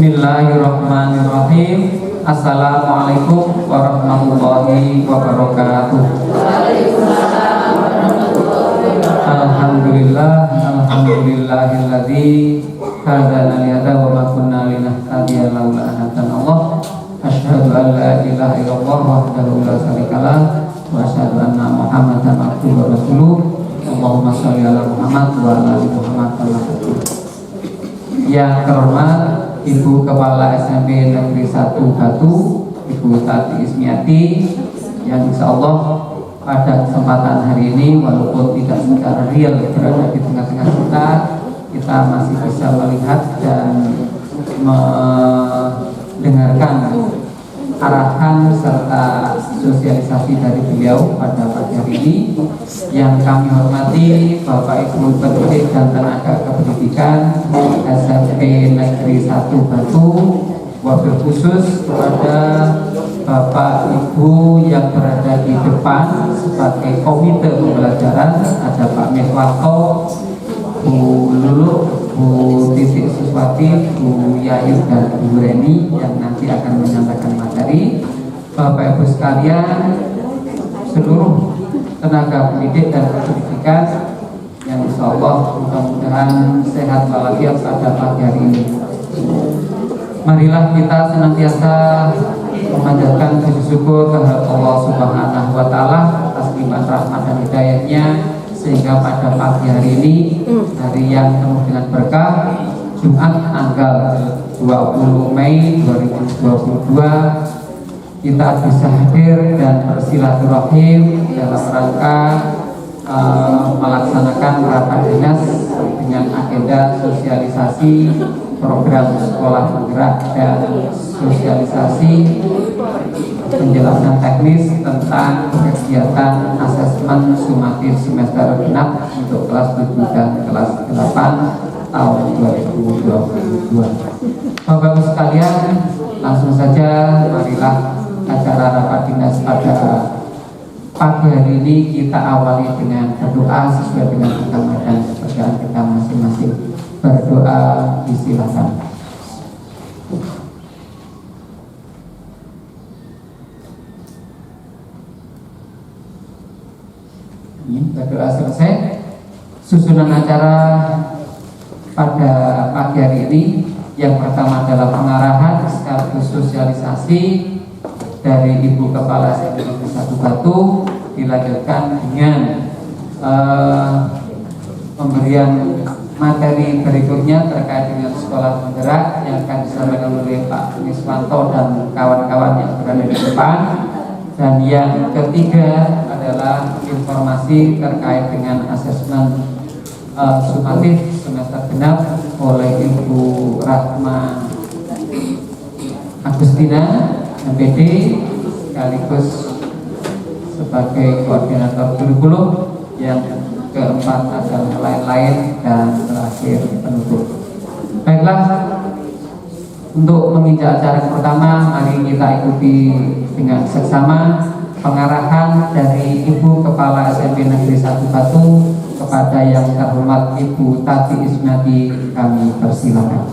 Bismillahirrahmanirrahim. Assalamualaikum warahmatullahi wabarakatuh. Alhamdulillahilladzi hadana lihada wa ma kunna linahtadiya laula an hadana Allah. Asyhadu an la ilaha illallah wahdahu la syarikalah wa asyhadu anna Muhammadan abduhu wa rasuluh. Allahumma shalli ala Muhammad wa ala ali Muhammad. Yang terhormat Ibu Kepala SMP Negeri 1 Batu, Ibu Tati Ismiati, yang insya Allah pada kesempatan hari ini walaupun tidak secara real berada di tengah-tengah kita masih bisa melihat dan mendengarkan arahan serta sosialisasi dari beliau pada pagi hari ini. Yang kami hormati Bapak Ibu pendidik dan tenaga kependidikan SMP Negeri 1 Batu, wabil khusus kepada Bapak Ibu yang berada di depan sebagai komite pembelajaran, ada Pak Miswanto, Bu Lulu, Bu Titik Suswati, Bu Yayu dan Bu Reni yang nanti akan menyampaikan materi. Bapak Ibu sekalian, seluruh tenaga pendidik dan pendidikan yang insya Allah mudah-mudahan sehat walafiat pada pagi hari ini. Marilah kita senantiasa memanjatkan puji syukur kepada Allah Subhanahu wa Ta'ala atas limpahan rahmat dan hidayahnya, sehingga pada pagi hari ini, hari yang penuh dengan berkah, Jumat tanggal 20 Mei 2022, kita bisa hadir dan bersilaturahim dalam rangka melaksanakan rapat dinas dengan agenda sosialisasi program sekolah penggerak dan sosialisasi penjelasan teknis tentang kegiatan asesmen sumatif semester genap untuk kelas 7 dan kelas 8 tahun 2022. Bapak-Ibu sekalian, langsung saja marilah acara rapat dinas pada pagi hari ini kita awali dengan berdoa sesuai dengan agama dan kepercayaan kita masing-masing. Berdoa, disilakan. Berdoa selesai. Susunan acara pada pagi hari ini, yang pertama adalah pengarahan sekaligus sosialisasi dari Ibu Kepala SMP Negeri 1 Batu, dilanjutkan dengan pemberian materi berikutnya terkait dengan sekolah penggerak yang akan disampaikan oleh Pak Miswanto dan kawan-kawan yang berada di depan. Dan yang ketiga adalah informasi terkait dengan asesmen sumatif semester genap oleh Ibu Rahma Agustina MPD, sekaligus sebagai koordinator kurikulum. Yang keempat adalah lain-lain, dan terakhir penutup. Baiklah, untuk menginjak acara yang pertama, mari kita ikuti dengan seksama pengarahan dari Ibu Kepala SMP Negeri 1 Batu kepada yang terhormat Ibu Tati Ismiati. Kami persilakan.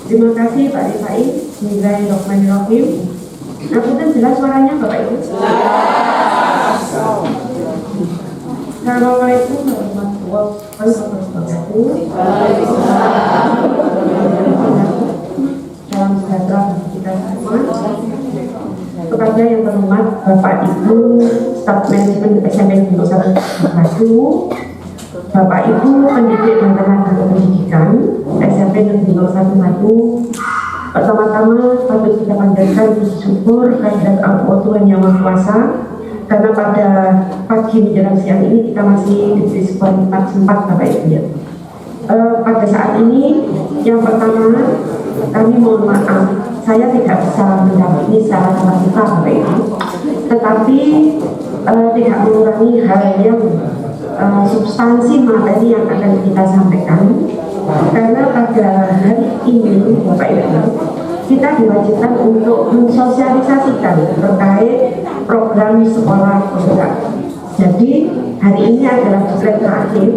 Terima kasih Pak Rifai. Bismillahirrahmanirrahim. Ngapunten jelas suaranya Bapak Ibu? Assalamualaikum warahmatullahi wabarakatuh. Salam sejahtera kita semua. Kepada yang terhormat Bapak Ibu Staf Manajemen SMP Negeri 1 Batu, Bapak Ibu pendidik dan tenaga pendidikan SMP Negeri 1 Batu, pertama-tama patut kita panjatkan syukur kehadirat Allah Tuhan Yang Maha Kuasa, karena pada pagi menjelang siang ini kita masih diberi sebuah nikmat sempat Bapak Ibu ya. Pada saat ini yang pertama kami mohon maaf, saya tidak bisa mendampingi secara tatap muka Bapak Ibu, tetapi tidak mengurangi hal yang substansi materi yang akan kita sampaikan, karena pada hari ini Bapak Ibu kita diwajibkan untuk mensosialisasikan terkait program sekolah penggerak. Jadi hari ini adalah deadline terakhir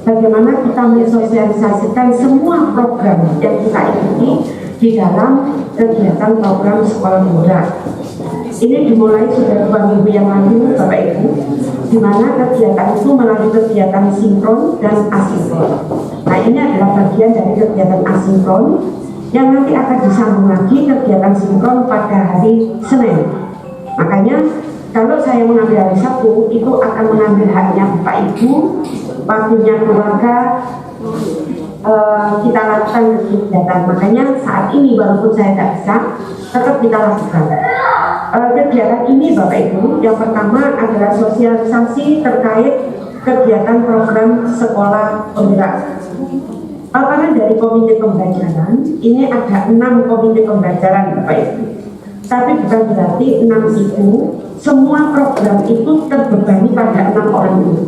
bagaimana kita mensosialisasikan semua program yang kita ikuti di dalam kegiatan program sekolah penggerak. Ini dimulai sudah 2 minggu yang lalu, Bapak Ibu, di mana kegiatan itu melalui kegiatan sinkron dan asinkron. Nah, ini adalah bagian dari kegiatan asinkron yang nanti akan disambung lagi kegiatan sinkron pada hari Senin. Makanya kalau saya mengambil hari Sabtu, itu akan mengambil haknya Bapak Ibu, waktunya keluarga, kita lakukan kegiatan. Makanya saat ini walaupun saya tidak bisa, tetap kita lakukan. Kegiatan ini Bapak Ibu, yang pertama adalah sosialisasi terkait kegiatan program sekolah penggerak. Paparan dari komite pembelajaran, ini ada 6 komite pembelajaran Bapak Ibu. Tapi bukan berarti 6 itu, semua program itu terbebani pada 6 orang itu.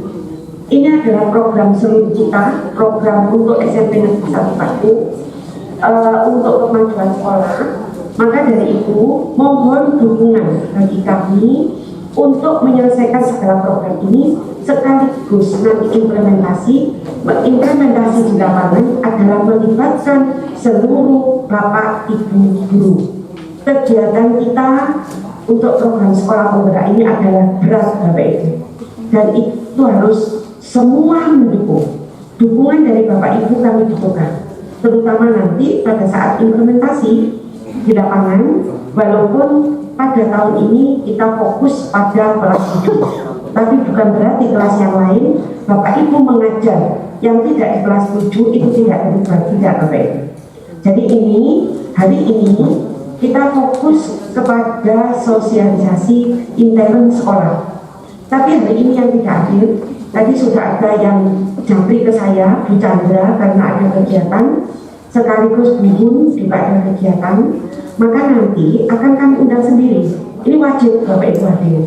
Ini adalah program seluruh kita, program untuk SMP Negeri 1 Batu, untuk kemajuan sekolah. Maka dari itu, mohon dukungan bagi kami untuk menyelesaikan segala program ini, sekaligus nanti implementasi di lapangan adalah melibatkan seluruh Bapak Ibu guru. Kegiatan kita untuk program sekolah penggerak ini adalah berat Bapak Ibu, dan itu harus semua mendukung. Dukungan dari Bapak Ibu kami butuhkan, terutama nanti pada saat implementasi di lapangan. Walaupun pada tahun ini kita fokus pada kelas 7, tapi bukan berarti kelas yang lain Bapak Ibu mengajar yang tidak di kelas 7 itu tidak terlibat, tidak Bapak Ibu. Jadi hari ini kita fokus kepada sosialisasi intern sekolah. Tapi hari ini yang tidak hadir, tadi sudah ada yang japri ke saya, Bu Chandra, karena ada kegiatan sekaligus Bun juga ada kegiatan. Maka nanti akan kami undang sendiri. Ini wajib Bapak Ibu hadir.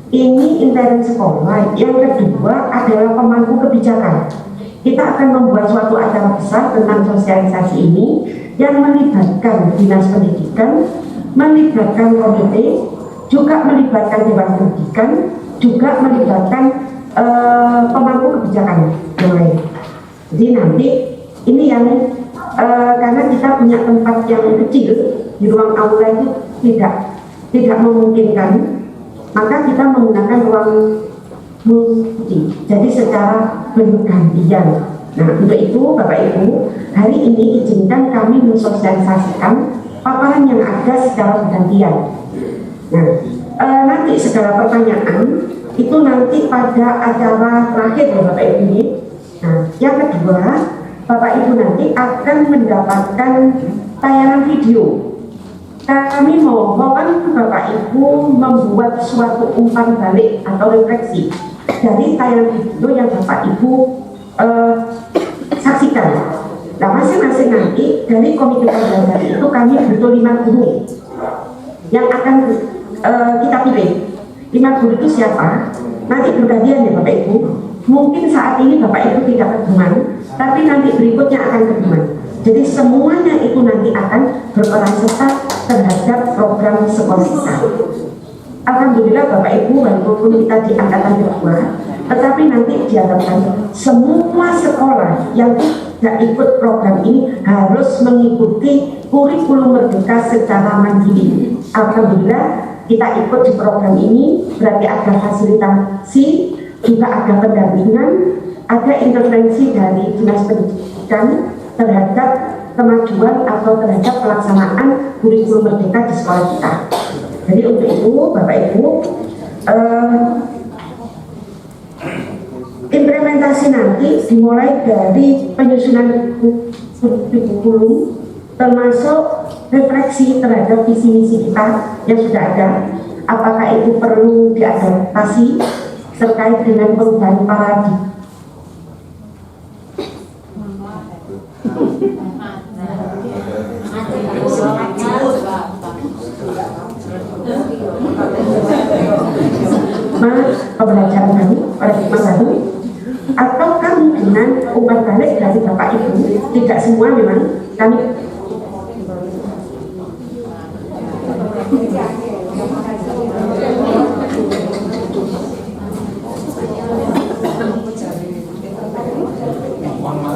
Ini intern sekolah. Yang kedua adalah pemangku kebijakan. Kita akan membuat suatu acara besar tentang sosialisasi ini yang melibatkan dinas pendidikan, melibatkan komite, juga melibatkan dewan pendidikan, juga melibatkan pemangku kebijakan yang lain. Jadi nanti ini yang karena kita punya tempat yang kecil di ruang aula itu tidak memungkinkan, maka kita menggunakan ruang multi. Jadi secara bergantian. Nah, untuk itu Bapak Ibu, hari ini izinkan kami mensosialisasikan paparan yang ada secara bergantian. Nah, nanti segala pertanyaan itu nanti pada acara terakhir ya Bapak Ibu ini. Nah, yang kedua, Bapak Ibu nanti akan mendapatkan tayangan video. Kami mohon Bapak Ibu membuat suatu umpan balik atau refleksi dari tayangan video yang Bapak Ibu saksikan. Nah, masing-masing nanti dari komite pembelajaran itu kami butuh 5 guru yang akan kita pilih. 5 guru itu siapa? Nanti bergantian ya Bapak Ibu. Mungkin saat ini Bapak Ibu tidak ketemuan, tapi nanti berikutnya akan ketemuan. Jadi semuanya itu nanti akan berperan serta terhadap program sekolah kita. Alhamdulillah Bapak Ibu, walaupun kita di angkatan kedua, tetapi nanti diharapkan semua sekolah yang tidak ikut program ini harus mengikuti kurikulum merdeka secara mandiri. Alhamdulillah kita ikut di program ini, berarti ada fasilitasi, juga ada pendampingan, ada intervensi dari dinas pendidikan terhadap kemajuan atau terhadap pelaksanaan kurikulum merdeka di sekolah kita. Jadi untuk itu Bapak Ibu, implementasi nanti dimulai dari penyusunan kurikulum, termasuk refleksi terhadap visi misi kita yang sudah ada. Apakah itu perlu diadaptasi terkait dengan perubahan paradigma? Pembelajaran baru, paradigma baru, atau kami dengan umpan balik dari Bapak Ibu, tidak semua memang kami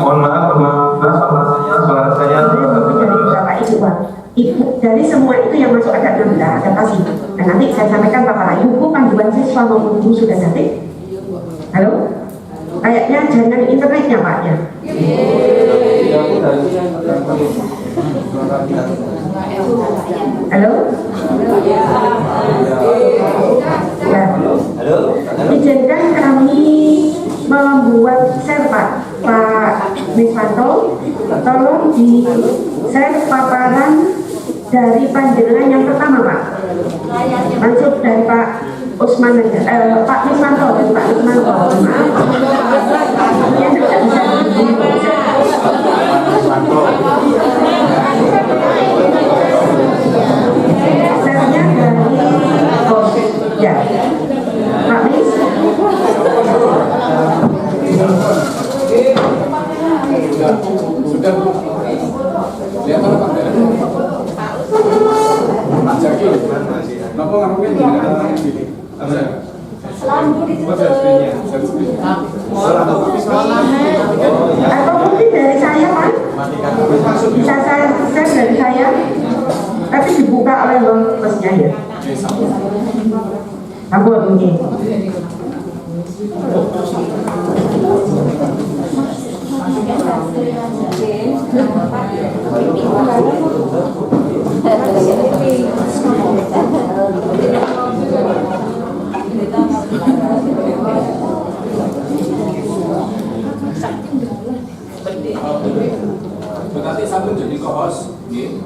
mohon maaf suara saya dari semua itu yang masuk ada 16 adaptasi. Nah, nanti saya sampaikan Bapak Ibu panduan siswa maupun guru sudah cantik. Halo? Kayaknya jaringan internetnya Pak ya? Halo? Ya. Izinkan kami membuat share Pak Miswanto, tolong di share paparan dari panjenengan yang pertama Pak. Langsung dari Pak Usman aja, Pak Miswanto, Pak Miswanto. Yang tidak bisa share-nya dari ya Pak Mis. Sudah lihat apa Pak? Pak Jaki, kenapa ngambil gini? Atau mungkin dari saya Pak, bisa saya share dari saya, tapi dibuka oleh bosnya ya. Ampun mungkin. Berarti sampun jadi co-host, nggih.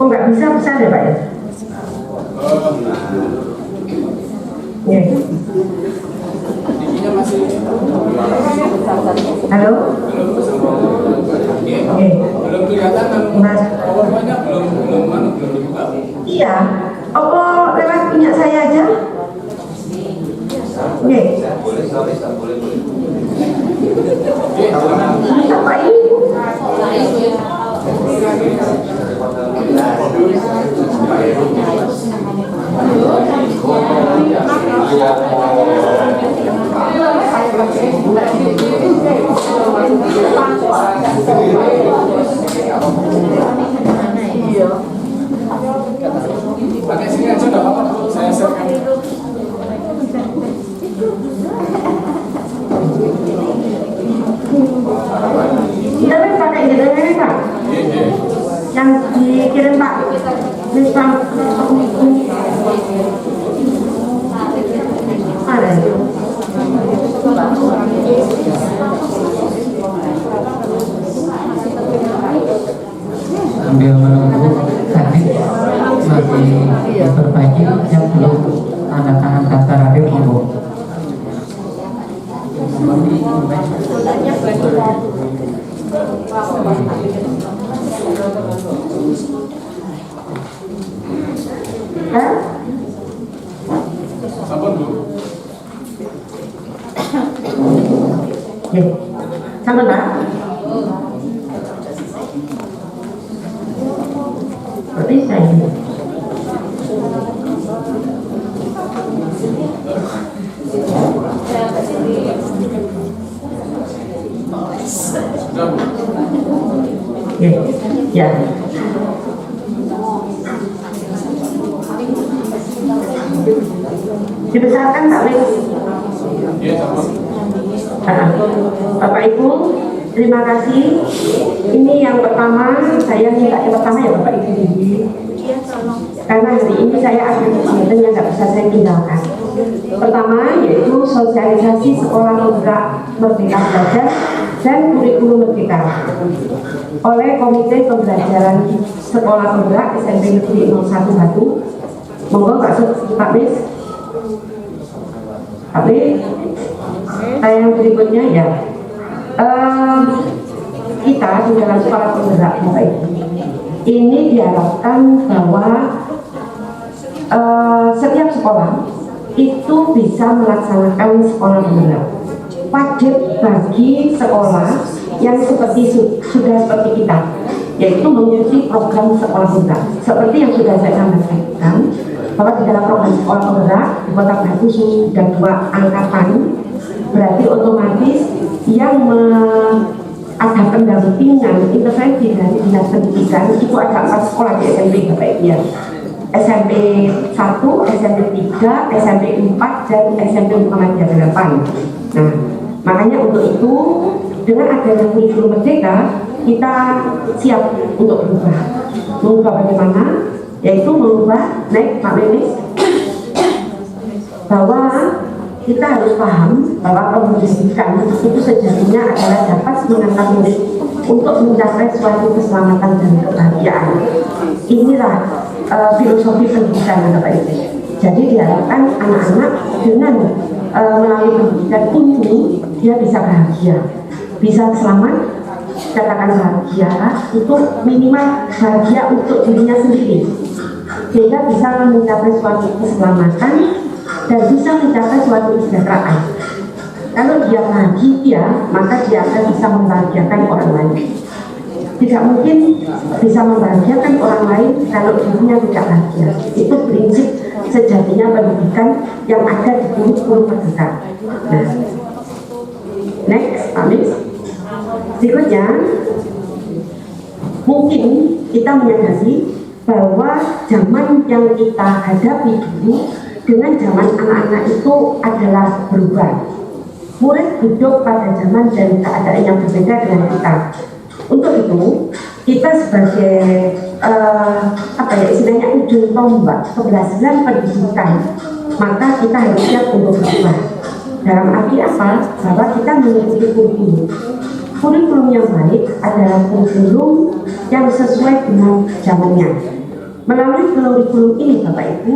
Oh nggak bisa pesan ya Pak ya? Ya. Giginya masih. Halo? Oke. Belum kelihatan kan? Mas. Powerpoint-nya belum dibuka. Iya. Apa lewat punya saya aja? Oke. Apa ini? Pakai sini aja nggak apa-apa, saya share-kan. Tapi pakai gitu ini Pak. Yang dikirim Pak. Misal ada. Sambil menunggu tadi masih diperbaiki yang belum tanda tangan daftar hadir monggo. Sampun Bu. Sama Pak. bisa ini. Oke, ya. Dibesarkan Pak Wis. Bapak Ibu, terima kasih. Ini yang pertama, saya minta yang pertama ya Bapak Ibu. Karena hari ini saya ada kegiatan yang nggak bisa saya tinggalkan. Pertama yaitu sosialisasi sekolah penggerak Merdeka Belajar dan kurikulum Merdeka oleh Komite Pembelajaran Sekolah Penggerak SMP Negeri 01 Batu. Monggo Pak Mis. Tapi yang berikutnya ya, kita di dalam sekolah penggerak Bapak Ibu ini diharapkan bahwa setiap sekolah itu bisa melaksanakan sekolah penggerak. Wajib bagi sekolah yang sudah seperti kita, yaitu mengikuti program sekolah penggerak. Seperti yang sudah saya sampaikan, bahwa di dalam program sekolah penggerak di Kota Batu sudah 2 angkatan, berarti otomatis yang ada pendampingan intervensi dari dinas pendidikan itu ada 4 sekolah di SMP Bapak Ibu ya. SMP 1, SMP 3, SMP 4 dan SMP Muhammadiyah 8. Nah, makanya untuk itu dengan adanya kurikulum Merdeka kita siap untuk mengubah bagaimana, yaitu mengubah Pak Menis, bahwa kita harus paham bahwa pendidikan itu sejatinya adalah dapat mengantar murid untuk mencapai suatu keselamatan dan kebahagiaan. Inilah filosofi pendidikan Bapak Ibu. Jadi diharapkan anak-anak dengan melalui pendidikan ini dia bisa bahagia, bisa selamat, katakan bahagia itu minimal bahagia untuk dirinya sendiri, sehingga bisa mencapai suatu keselamatan dan bisa mencapai suatu kesejahteraan. Kalau dia bahagia, maka dia akan bisa membahagiakan orang lain. Tidak mungkin bisa membahagiakan orang lain kalau dirinya tidak bahagia. Itu prinsip sejatinya pendidikan yang ada di kurikulum Merdeka. Nah, next, Amin. Berikutnya, mungkin kita menyadari bahwa zaman yang kita hadapi dulu dengan zaman anak-anak itu adalah berubah. Murid hidup pada zaman dan keadaan yang berbeda dengan kita. Untuk itu, kita sebagai istilahnya ujung tombak keberhasilan pendidikan, maka kita harus siap untuk berubah. Dalam arti apa? Bahwa kita mengikuti kurikulum. Kurikulum yang baik adalah kurikulum yang sesuai dengan zamannya. Melalui kurikulum ini Bapak Ibu,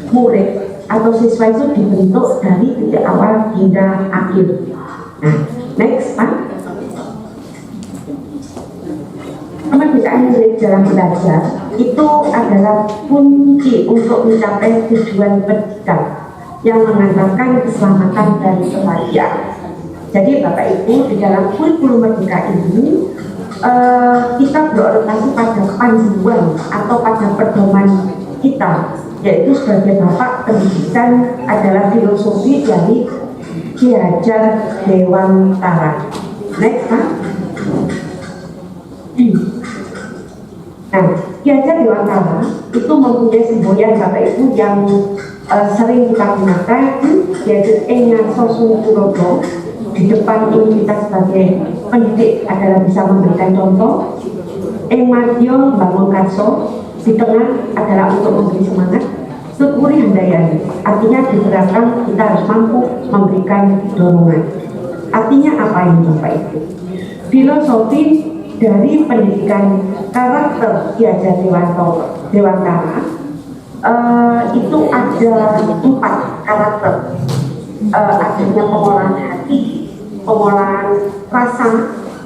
murid atau siswa itu dibentuk dari titik awal hingga akhir. Nah, next Pak. Kemerdekaan murid dalam belajar itu adalah kunci untuk mencapai tujuan pendidikan yang mengantarkan keselamatan dan kebahagiaan. Jadi Bapak Ibu, di dalam kurikulum Merdeka ini kita berorientasi pada panduan atau pada pedoman kita, yaitu sebagai Bapak Pendidikan adalah filosofi dari Ki Hajar Dewantara. Next Pak. Nah, Ki Hajar Dewantara itu mempunyai semboyan Bapak Ibu yang sering kita gunakan, yaitu Engan Sosu Turodo. Di depan ini kita sebagai pendidik adalah bisa memberikan contoh. Madion Bangun Karso, di tengah adalah untuk memberi semangat. Sukuri Handayani, artinya di belakang kita harus mampu memberikan dorongan. Artinya apa ini Bapak Ibu? Filosofi dari pendidikan karakter Ki Hajar Dewantara itu ada 4 karakter. Adanya pengolahan hati, pengolahan rasa,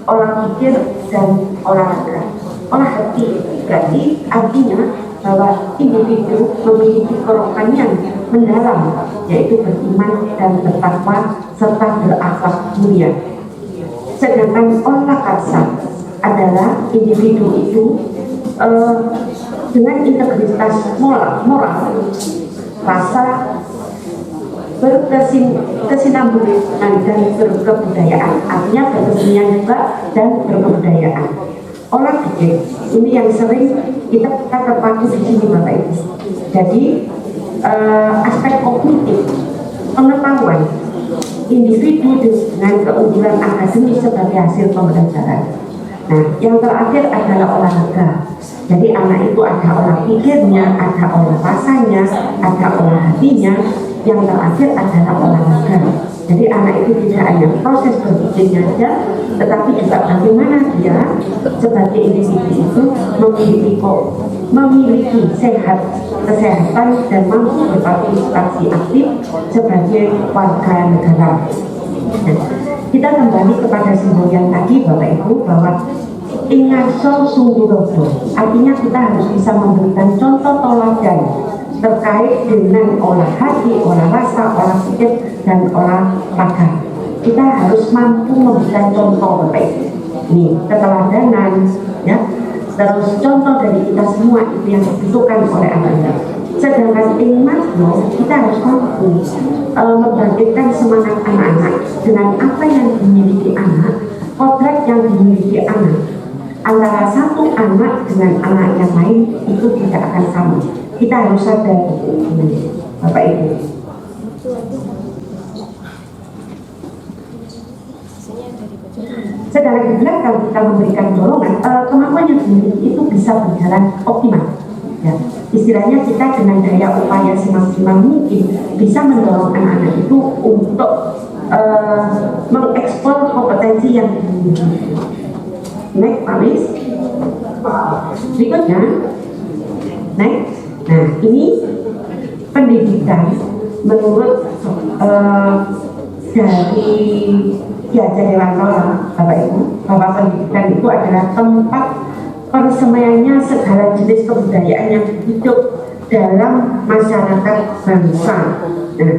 olah pikir, dan olahraga. Olah hati berarti artinya bahwa individu memiliki kerohanian mendalam, yaitu beriman dan bertakwa serta berakhlak mulia. Sedangkan olah karsa adalah individu itu dengan integritas moral, rasa, berkesinambungan dan berkebudayaan, artinya berkesenian juga dan berkebudayaan. Olah pikir ini yang sering kita terpaku di sini Bapak Ibu. Jadi aspek kognitif, pengetahuan individu dengan keunggulan akademis sebagai hasil pembelajaran. Nah, yang terakhir adalah olahraga. Jadi anak itu ada olah pikirnya, ada olah rasanya, ada olah hatinya. Yang terakhir adalah olahraga. Jadi anak itu tidak hanya proses berpikirnya saja, tetapi juga bagaimana dia sebagai individu itu memiliki kesehatan dan mampu berpartisipasi aktif sebagai warga negara. Kita kembali kepada simbol yang tadi Bapak Ibu, bahwa ingaso sunggurodo, artinya kita harus bisa memberikan contoh teladan terkait dengan olah hati, olah rasa, olah pikir, dan olah raga. Kita harus mampu memberikan contoh Bapak Ibu. Nih, keteladanan, ya. Terus contoh dari kita semua itu yang dibutuhkan oleh anak-anak. Sedangkan Makno, kita harus mampu membangkitkan semangat anak-anak dengan apa yang dimiliki anak, kodrat yang dimiliki anak. Antara satu anak dengan anak yang lain itu tidak akan sama. Kita harus sadar, Bapak Ibu. Sedangkan di belakang kita memberikan dorongan, kemampuan yang dimiliki itu bisa berjalan optimal. Ya, istilahnya kita dengan daya upaya semaksimal mungkin bisa mendorong anak-anak itu untuk mengekspor kompetensi yang dimiliki. Next, Pak Miss. Berikutnya, next. Nah, ini pendidikan menurut dari Diajar Dewantara, Bapak Ibu, bahwa pendidikan itu adalah tempat persemaiannya segala jenis kebudayaan yang hidup dalam masyarakat bangsa. Nah,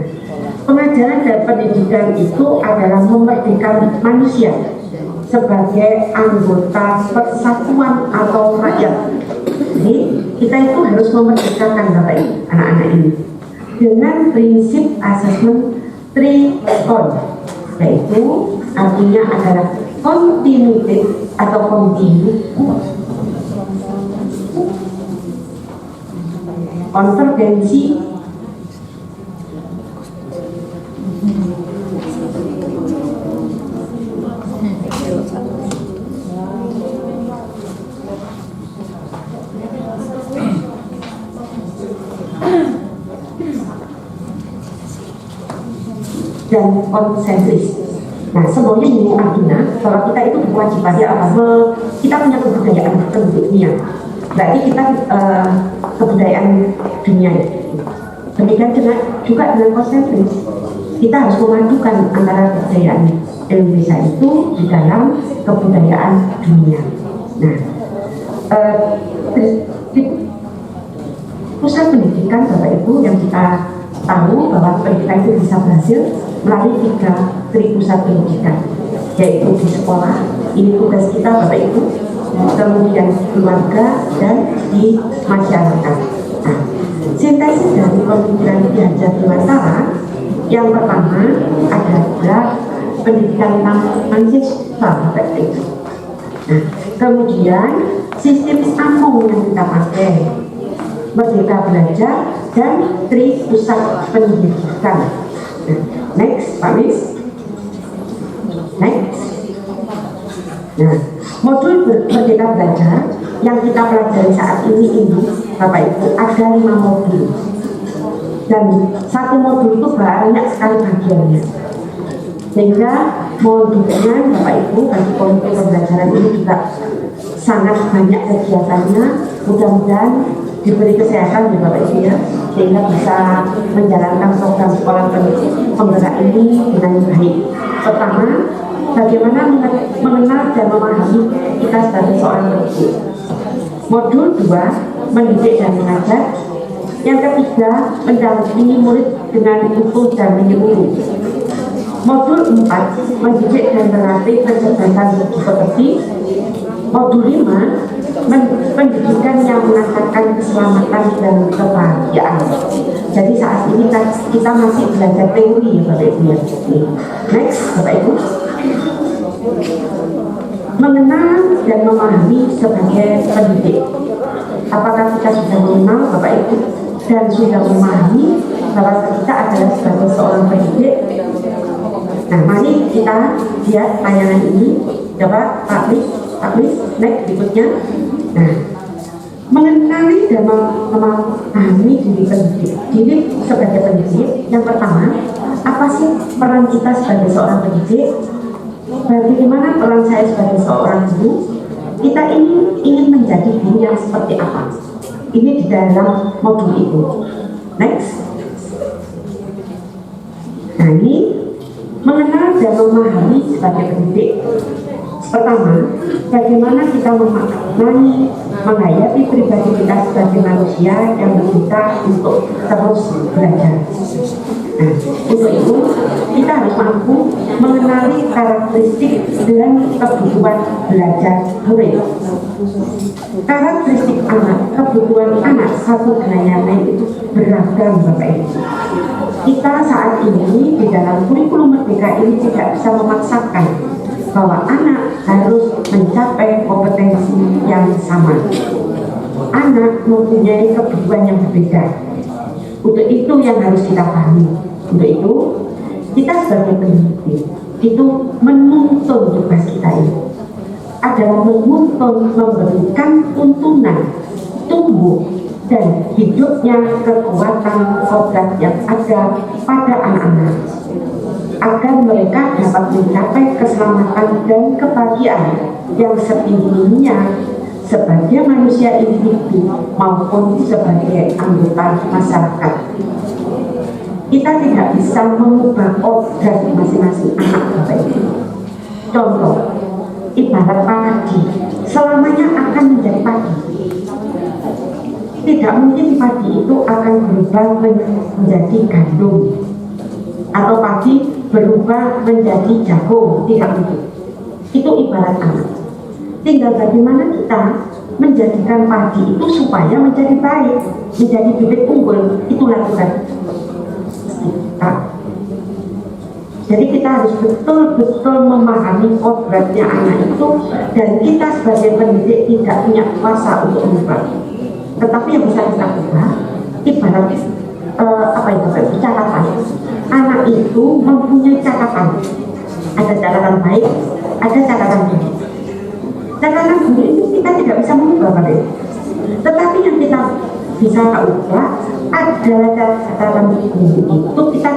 pengajaran dan pendidikan itu adalah memerdekakan manusia sebagai anggota persatuan atau rakyat. Jadi kita itu harus memerdekakan Bapak Ibu, anak-anak ini dengan prinsip asesmen trikon, yaitu artinya adalah kontinuitif atau kontinu, konvergensi, dan konsentris. Nah, semuanya ini artinya bahwa kita itu berkewajibannya apa? Kita punya kebudayaan dunia. Berarti kita kebudayaan dunia. Demikian juga dengan konsentris. Kita harus memadukan antara kebudayaan Indonesia itu di dalam kebudayaan dunia. Nah, di pusat pendidikan Bapak Ibu yang kita tahu bahwa pendidikan itu bisa berhasil melalui 3 pusat pendidikan, yaitu di sekolah, ini tugas kita Bapak Ibu, kemudian keluarga dan di masyarakat. Nah, sintesis dari pemikiran Diajar Dewantara yang pertama adalah pendidikan mahasiswa Bapak Ibu. Nah, kemudian sistem AMO yang kita pakai, Merdeka Belajar dan pusat pendidikan. Nah, next, Pak Miss. Next. Nah, modul Merdeka Belajar yang kita pelajari saat ini Bapak Ibu ada 5 modul. Dan satu modul itu banyak sekali bagiannya. Sehingga modulnya Bapak Ibu bagi komite pembelajaran ini juga sangat banyak kegiatannya. Mudah-mudahan diberi kesehatan ya Bapak Ibu ya, sehingga bisa menjalankan program sekolah penggerak ini dengan baik. Pertama, bagaimana mengenal dan memahami kita sebagai seorang guru. Modul 2, mendidik dan mengajar. Yang ketiga, mendampingi murid dengan utuh dan menyeluruh. Modul 4, mendidik dan melatih kecerdasan psikologi. Modul 5, pendidikan yang menandakan keselamatan dan kebahagiaan. Jadi saat ini kita masih belajar teori ya Bapak Ibu ya. Next Bapak Ibu, mengenal dan memahami sebagai pendidik. Apakah kita sudah mengenal Bapak Ibu dan sudah memahami bahwa kita adalah sebagai seorang pendidik? Nah, mari kita lihat tayangan ini. Coba Pak Lis, next berikutnya. Nah, mengenali dan memahami diri pendidik. Diri sebagai pendidik, yang pertama, apa sih peran kita sebagai seorang pendidik? Bagaimana peran saya sebagai seorang guru? Kita ini ingin menjadi guru yang seperti apa? Ini di dalam modul itu. Next. Nah, ini mengenal dan memahami sebagai pendidik. Pertama, bagaimana kita memaknai, menghayati pribadi kita sebagai manusia yang diminta untuk terus belajar. Nah, untuk itu kita harus mampu mengenali karakteristik dan kebutuhan belajar murid. Karakteristik anak, kebutuhan anak satu dengan yang lain itu beragam Bapak Ibu. Kita saat ini di dalam kurikulum Merdeka ini tidak bisa memaksakan bahwa anak harus mencapai kompetensi yang sama. Anak mempunyai kebutuhan yang berbeda. Untuk itu yang harus kita pahami. Untuk itu kita sebagai pendidik itu menuntun tugas kita ini adalah menuntun, memberikan tuntunan tumbuh dan hidupnya kekuatan kodrat yang ada pada anak-anak, agar mereka dapat mencapai keselamatan dan kebahagiaan yang setinggi-tingginya sebagai manusia individu maupun sebagai anggota masyarakat. Kita tidak bisa mengubah kodrat masing-masing anak Bapak Ibu. Contoh, ibarat padi, selamanya akan menjadi padi. Tidak mungkin padi itu akan berubah menjadi gandum, atau padi berubah menjadi jagung, tidak mungkin. Itu ibarat anak. Tinggal bagaimana kita menjadikan padi itu supaya menjadi baik, menjadi bibit unggul, itu lakukan. Jadi kita harus betul-betul memahami kodratnya anak itu, dan kita sebagai pendidik tidak punya kuasa untuk mengubah. Tetapi yang bisa kita ubah, ibarat catatan. Anak itu mempunyai catatan. Ada catatan baik, ada catatan buruk. Catatan buruk itu kita tidak bisa mengubah, Pak. Tetapi yang kita bisa ubah adalah catatan buruk itu kita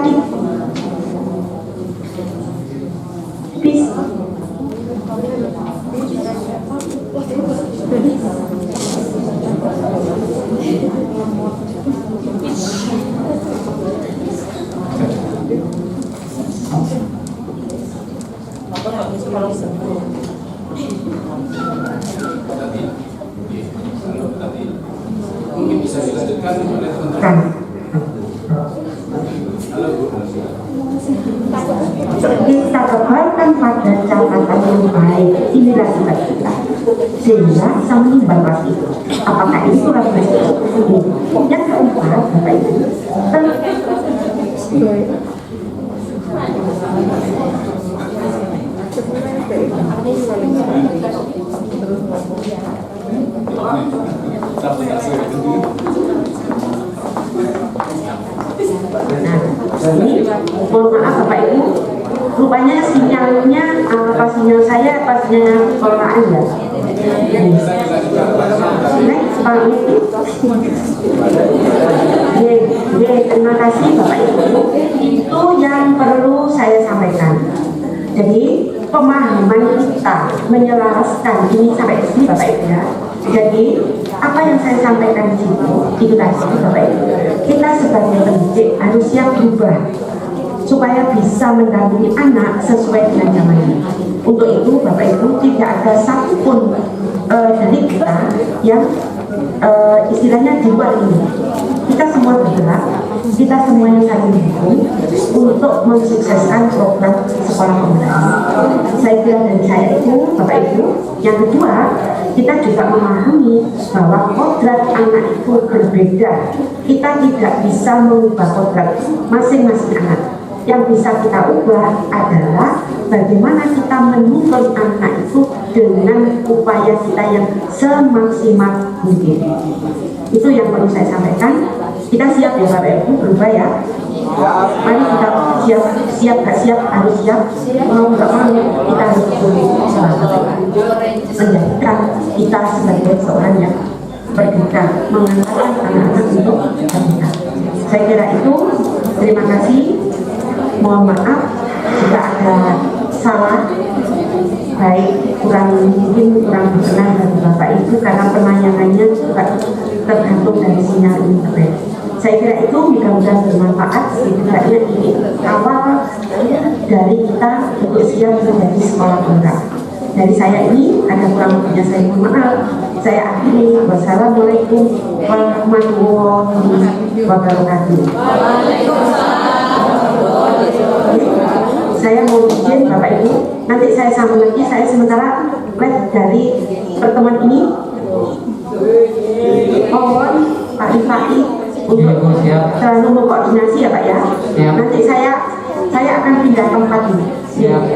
mungkin bisa dilanjutkan oleh teman-teman. Kita kembalikan pada catatan yang baik, inilah sifat kita, sehingga bisa menimbang itu. Apakah itu refleksi? Yang keempat, Bapak Ibu, mohon maaf Bapak Ibu, rupanya sinyalnya sinyal saya apa sinyal Corona Anda? Next Pak Iti. Terima kasih Bapak Ibu. Itu yang perlu saya sampaikan. Jadi pemahaman kita menyelaraskan ini sampai di sini Bapak Ibu ya. Jadi apa yang saya sampaikan di sini itu tadi Bapak Ibu. Kita sebagai pendidik harus siap berubah supaya bisa mendampingi anak sesuai dengan zamannya. Untuk itu Bapak Ibu tidak ada satupun dari kita yang istilahnya di luar ini kita semua bergerak, kita semuanya saling mendukung untuk mensukseskan program sekolah pemuda. Saya kira dari saya itu, Bapak Ibu. Yang kedua, kita juga memahami bahwa kodrat anak itu berbeda. Kita tidak bisa mengubah kodrat masing-masing anak. Yang bisa kita ubah adalah bagaimana kita menuntun anak itu dengan upaya kita yang semaksimal mungkin. Itu yang perlu saya sampaikan. Kita siap ya Bapak Ibu, berubah ya. Mari kita siap gak siap, harus siap. Mau gak mau kita harus menjadikan kita sebagai seorang yang bergerak, mengantarkan anak-anak untuk bergerak. Saya kira itu. Terima kasih. Mohon maaf jika ada salah, baik mungkin kurang berkenan dari Bapak Ibu karena penanyangannya juga tergantung dari sinyal internet. Saya kira itu mudah-mudahan bermanfaat. Setidaknya ini awal dari kita untuk siap menjadi sekolah penggerak. Dari saya ini ada kurang lebihnya saya mohon maaf. Saya akhiri. Wassalamualaikum warahmatullahi wabarakatuh. Saya mau izin Bapak Ibu, nanti saya sambung lagi. Saya sementara live dari pertemuan ini. Mohon Pak Rifai untuk selalu mengkoordinasi ya Pak ya. Nanti saya akan pindah tempat ini.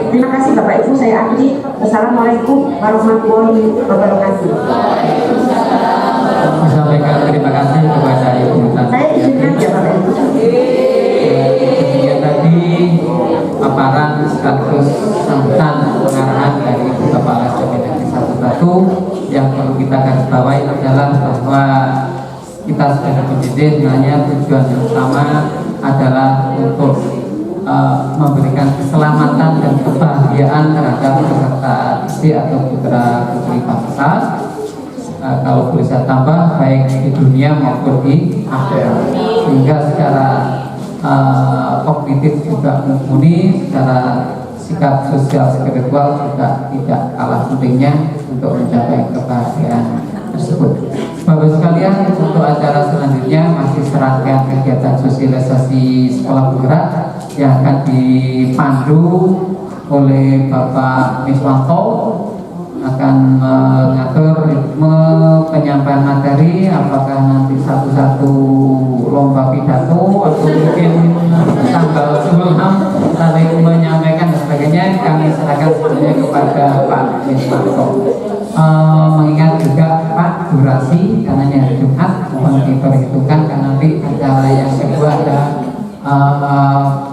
Terima kasih Bapak Ibu, saya akhiri. Wassalamualaikum warahmatullahi wabarakatuh. Sampaikan terima kasih kepada Ibu Tati. Saya izinkan ya Bapak Ibu. Kemudian tadi paparan status sambutan pengarahan dari Ibu Kepala Negeri 1 Batu. Yang perlu kita garis bawahi adalah bahwa kita sebagai pendidik sebenarnya tujuan yang utama adalah untuk memberikan keselamatan dan kebahagiaan terhadap peserta didik atau putra putri bangsa. Kalau boleh saya tambah, baik di dunia maupun di akhirat, sehingga secara kognitif juga mumpuni, secara sikap sosial spiritual juga tidak kalah pentingnya untuk mencapai kebahagiaan tersebut. Bapak sekalian, untuk acara selanjutnya masih serangkaian kegiatan sosialisasi sekolah penggerak yang akan dipandu oleh Bapak Miswanto, akan mengatur ritme penyampaian materi, apakah nanti satu-satu lomba pidato atau mungkin tanggal sebelum saling menyampaikan dan sebagainya. Kami serahkan sebenarnya kepada Pak Miswanto. Mengingat juga Pak durasi karena hari Jumat, mohon diperhitungkan karena nanti acara yang kedua ada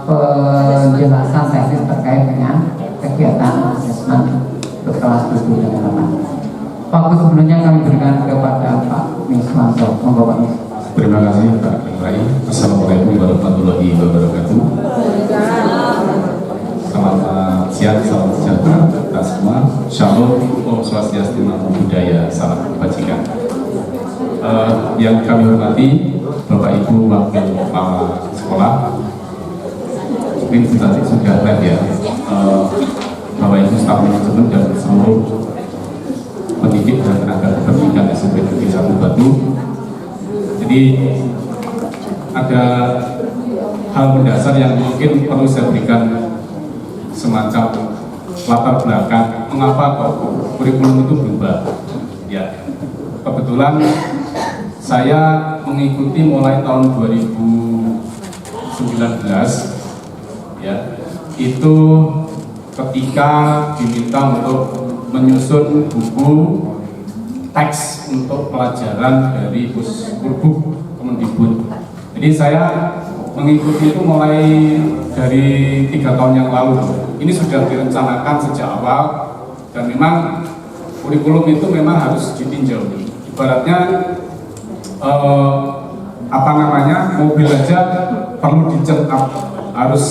penjelasan teknis terkait dengan kegiatan asesmen untuk kelas 7 dan 8. Waktu sebelumnya kami berikan kepada Pak Miswanto. Monggo Pak Mis. Terima kasih Pak Rai. Assalamualaikum warahmatullahi wabarakatuh. Selamat siang, salam sejahtera kita semua. Shalom, Om Swastiastu, Namo Buddhaya, salam kebajikan. Yang kami hormati Bapak Ibu Wakil Kepala Sekolah, mungkin tadi sudah lihat ya, Bapak Ibu staf manajemen dan seluruh pendidik dan tenaga pendidikan SMP Negeri 1 Batu. Jadi ada hal mendasar yang mungkin perlu saya berikan semacam latar belakang mengapa kok kurikulum itu berubah. Ya, kebetulan saya mengikuti mulai tahun 2019 ya, itu ketika diminta untuk menyusun buku teks untuk pelajaran dari Puskurbuk Kemendikbud. Jadi saya mengikuti itu mulai dari 3 tahun yang lalu. Ini sudah direncanakan sejak awal dan memang kurikulum itu memang harus ditinjau. Ibaratnya mobil aja perlu dicekap, harus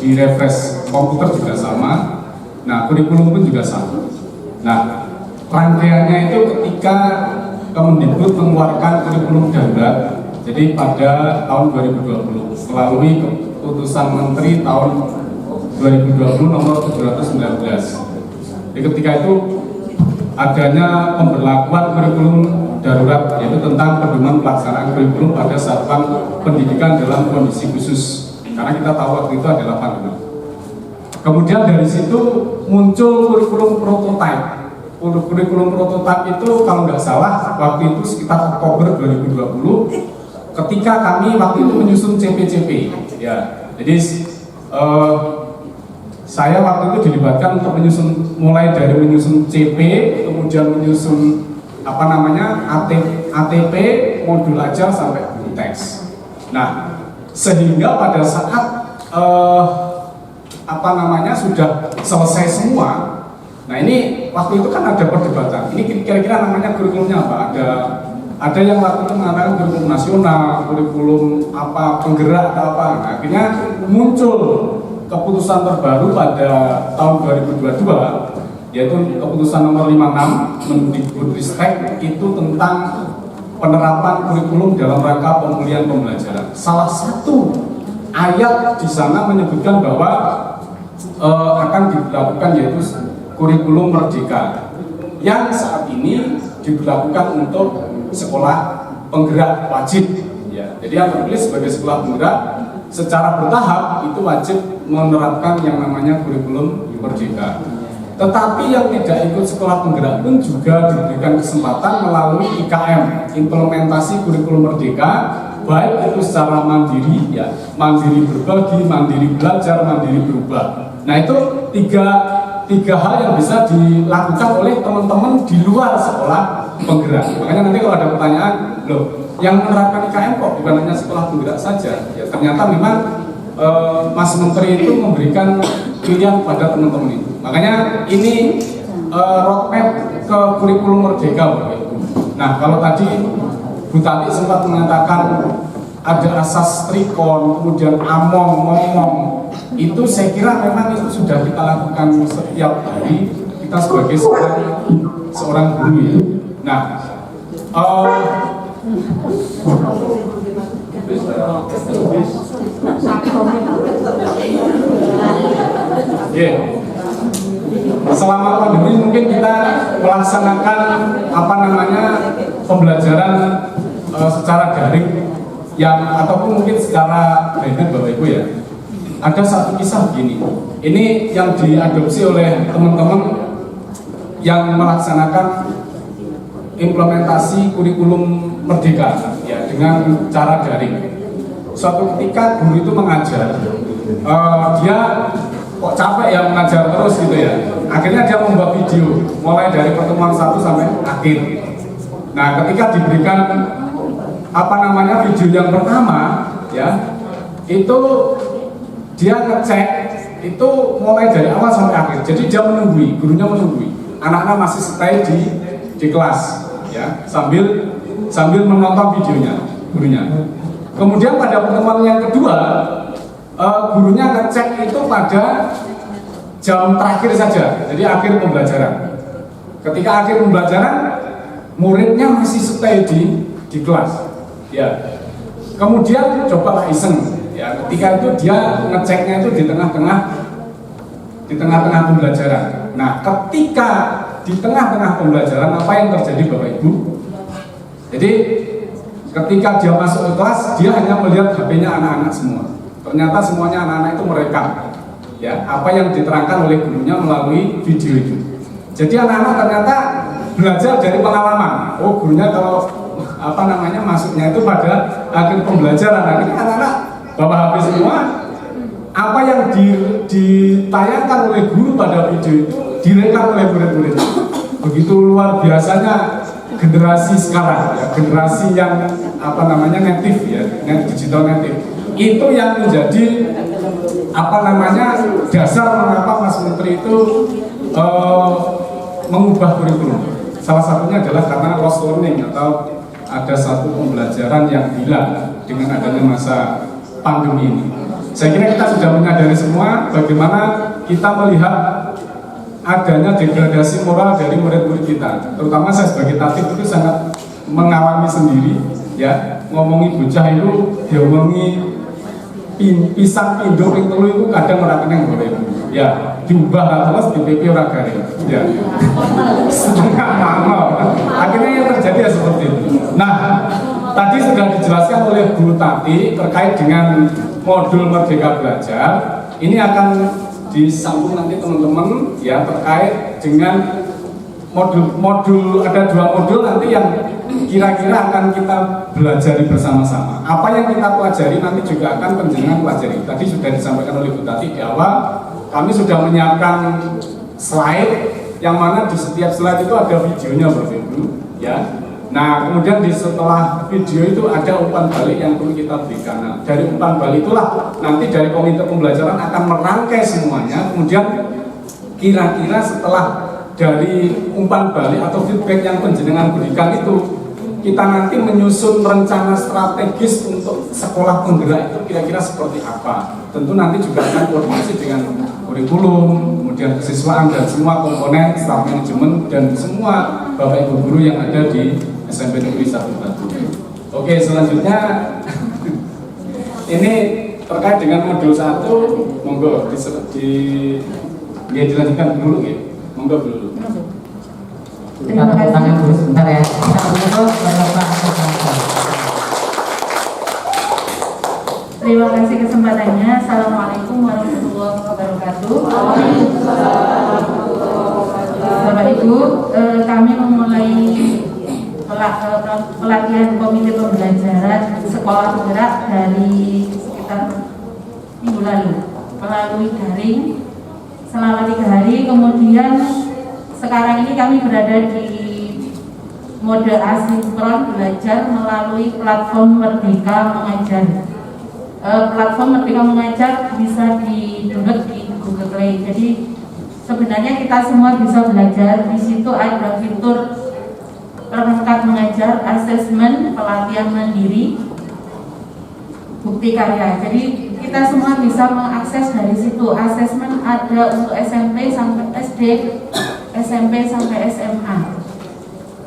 direfresh. Komputer juga sama. Nah, kurikulum pun juga sama. Nah, rangkaiannya itu ketika Kemendikbud mengeluarkan kurikulum darurat. Jadi pada tahun 2020 melalui keputusan Menteri tahun 2020 nomor 719. Jadi ketika itu adanya pemberlakuan kurikulum darurat, yaitu tentang pedoman pelaksanaan kurikulum pada satuan pendidikan dalam kondisi khusus, karena kita tahu waktu itu adalah pandemi. Kemudian dari situ muncul kurikulum prototipe. Kurikulum prototipe itu kalau nggak salah waktu itu sekitar Oktober 2020, ketika kami waktu itu menyusun CP-CP. Ya, jadi saya waktu itu dilibatkan untuk mulai dari menyusun CP, kemudian menyusun ATP, modul ajar sampai buku teks. Nah, sehingga pada saat sudah selesai semua. Nah, ini waktu itu kan ada perdebatan. Ini kira-kira namanya kurikulumnya apa? Ada yang waktu itu mengatakan kurikulum nasional, kurikulum penggerak atau apa. Nah, akhirnya muncul keputusan terbaru pada tahun 2022, yaitu keputusan nomor 56 Mendikbudristek, itu tentang penerapan kurikulum dalam rangka pemulihan pembelajaran. Salah satu ayat di sana menyebutkan bahwa akan diberlakukan yaitu kurikulum merdeka yang saat ini diberlakukan untuk sekolah penggerak wajib. Ya, jadi yang terpilih sebagai sekolah penggerak secara bertahap itu wajib menerapkan yang namanya kurikulum merdeka. Tetapi yang tidak ikut sekolah penggerak pun juga diberikan kesempatan melalui IKM, implementasi kurikulum merdeka, baik itu secara mandiri, ya, mandiri berbagi, mandiri belajar, mandiri berubah. Nah, itu tiga hal yang bisa dilakukan oleh teman-teman di luar sekolah penggerak. Makanya nanti kalau ada pertanyaan, loh, yang menerapkan IKM kok bukan hanya sekolah penggerak saja? Ya, ternyata memang Mas Menteri itu memberikan pilihan pada teman-teman itu. Makanya ini roadmap ke kurikulum merdeka, Bapak Ibu. Nah, kalau tadi Bu Tati sempat mengatakan ada asas trikon, kemudian among, ngomong, itu saya kira memang itu sudah kita lakukan setiap hari kita sebagai seorang guru, ya. Nah, selama pandemi mungkin kita melaksanakan pembelajaran secara daring ataupun mungkin secara blended, Bapak Ibu, ya. Ada satu kisah begini. Ini yang diadopsi oleh teman-teman yang melaksanakan implementasi kurikulum merdeka, ya, dengan cara daring. Suatu ketika guru itu mengajar, dia kok capek ya mengajar terus gitu ya. Akhirnya dia membuat video mulai dari pertemuan 1 sampai akhir. Nah, ketika diberikan video yang pertama, ya, itu dia ngecek itu mulai dari awal sampai akhir. Jadi dia menunggui, gurunya menunggui. Anak-anak masih stay di kelas, ya, sambil menonton videonya gurunya. Kemudian pada pertemuan yang kedua, gurunya ngecek itu pada jam terakhir saja, jadi akhir pembelajaran. Ketika akhir pembelajaran, muridnya masih stay di kelas, ya. Kemudian cobalah iseng, ya. Ketika itu dia ngeceknya itu di tengah-tengah pembelajaran. Nah, ketika di tengah-tengah pembelajaran, apa yang terjadi, Bapak Ibu? Jadi ketika dia masuk ke kelas, dia hanya melihat HP-nya anak-anak semua. Ternyata semuanya anak-anak itu merekam, ya, apa yang diterangkan oleh gurunya melalui video itu. Jadi anak-anak ternyata belajar dari pengalaman. Oh, gurunya kalau masuknya itu pada akhir pembelajaran. Akhirnya anak-anak bawa HP semua. Apa yang ditayangkan oleh guru pada video itu direkam oleh murid-murid. Begitu luar biasanya generasi sekarang, ya, generasi yang native, ya, digital native. Itu yang menjadi dasar mengapa Mas Menteri itu mengubah kurikulum. Salah satunya adalah karena lost learning atau ada satu pembelajaran yang hilang dengan adanya masa pandemi ini. Saya kira kita sudah menyadari semua bagaimana kita melihat adanya degradasi moral dari murid-murid kita. Terutama saya sebagai tatib itu sangat mengalami sendiri, ya. Ngomongi bocah itu diomongi pisang pindho ping telu itu kadang ora keneng, ya. diubah terus BPP ora garing. Ya. Setengah mamal. Akhirnya yang terjadi ya seperti itu. Nah, tadi sudah dijelaskan oleh Bu Tati terkait dengan modul Merdeka Belajar. Ini akan disambung nanti teman-teman ya terkait dengan modul ada 2 modul nanti yang kira-kira akan kita belajari bersama-sama. Apa yang kita pelajari nanti juga akan penjenengan pelajari. Tadi sudah disampaikan oleh Bu Tati di awal, kami sudah menyiapkan slide yang mana di setiap slide itu ada videonya Bapak Ibu ya. Nah, kemudian setelah video itu ada umpan balik yang perlu kita berikan. Nah, dari umpan balik itulah nanti dari komite pembelajaran akan merangkai semuanya. Kemudian kira-kira setelah dari umpan balik atau feedback yang penjenengan berikan itu, kita nanti menyusun rencana strategis untuk sekolah penggerak itu kira-kira seperti apa. Tentu nanti juga akan koordinasi dengan kurikulum, kemudian kesiswaan dan semua komponen, staff manajemen dan semua Bapak Ibu guru yang ada di SMP Negeri 1 Batu. Oke, selanjutnya ini terkait dengan modul 1, monggo dilanjutkan dulu ya. Monggo dulu. Kita tepuk tangan dulu sebentar ya. Kita dulu Bapak. Terima kasih kesempatannya. Assalamualaikum warahmatullahi wabarakatuh. Bapak Ibu, kami memulai pelatihan komite pembelajaran sekolah penggerak dari sekitar minggu lalu melalui daring selama 3 hari. Kemudian sekarang ini kami berada di mode asinkron belajar melalui platform Merdeka Mengajar. Platform Merdeka Mengajar bisa di-download di Google Play. Jadi sebenarnya kita semua bisa belajar. Di situ ada fitur perangkat mengajar, asesmen, pelatihan mandiri, bukti karya. Jadi kita semua bisa mengakses dari situ. Asesmen ada untuk SMP sampai SD, SMP sampai SMA.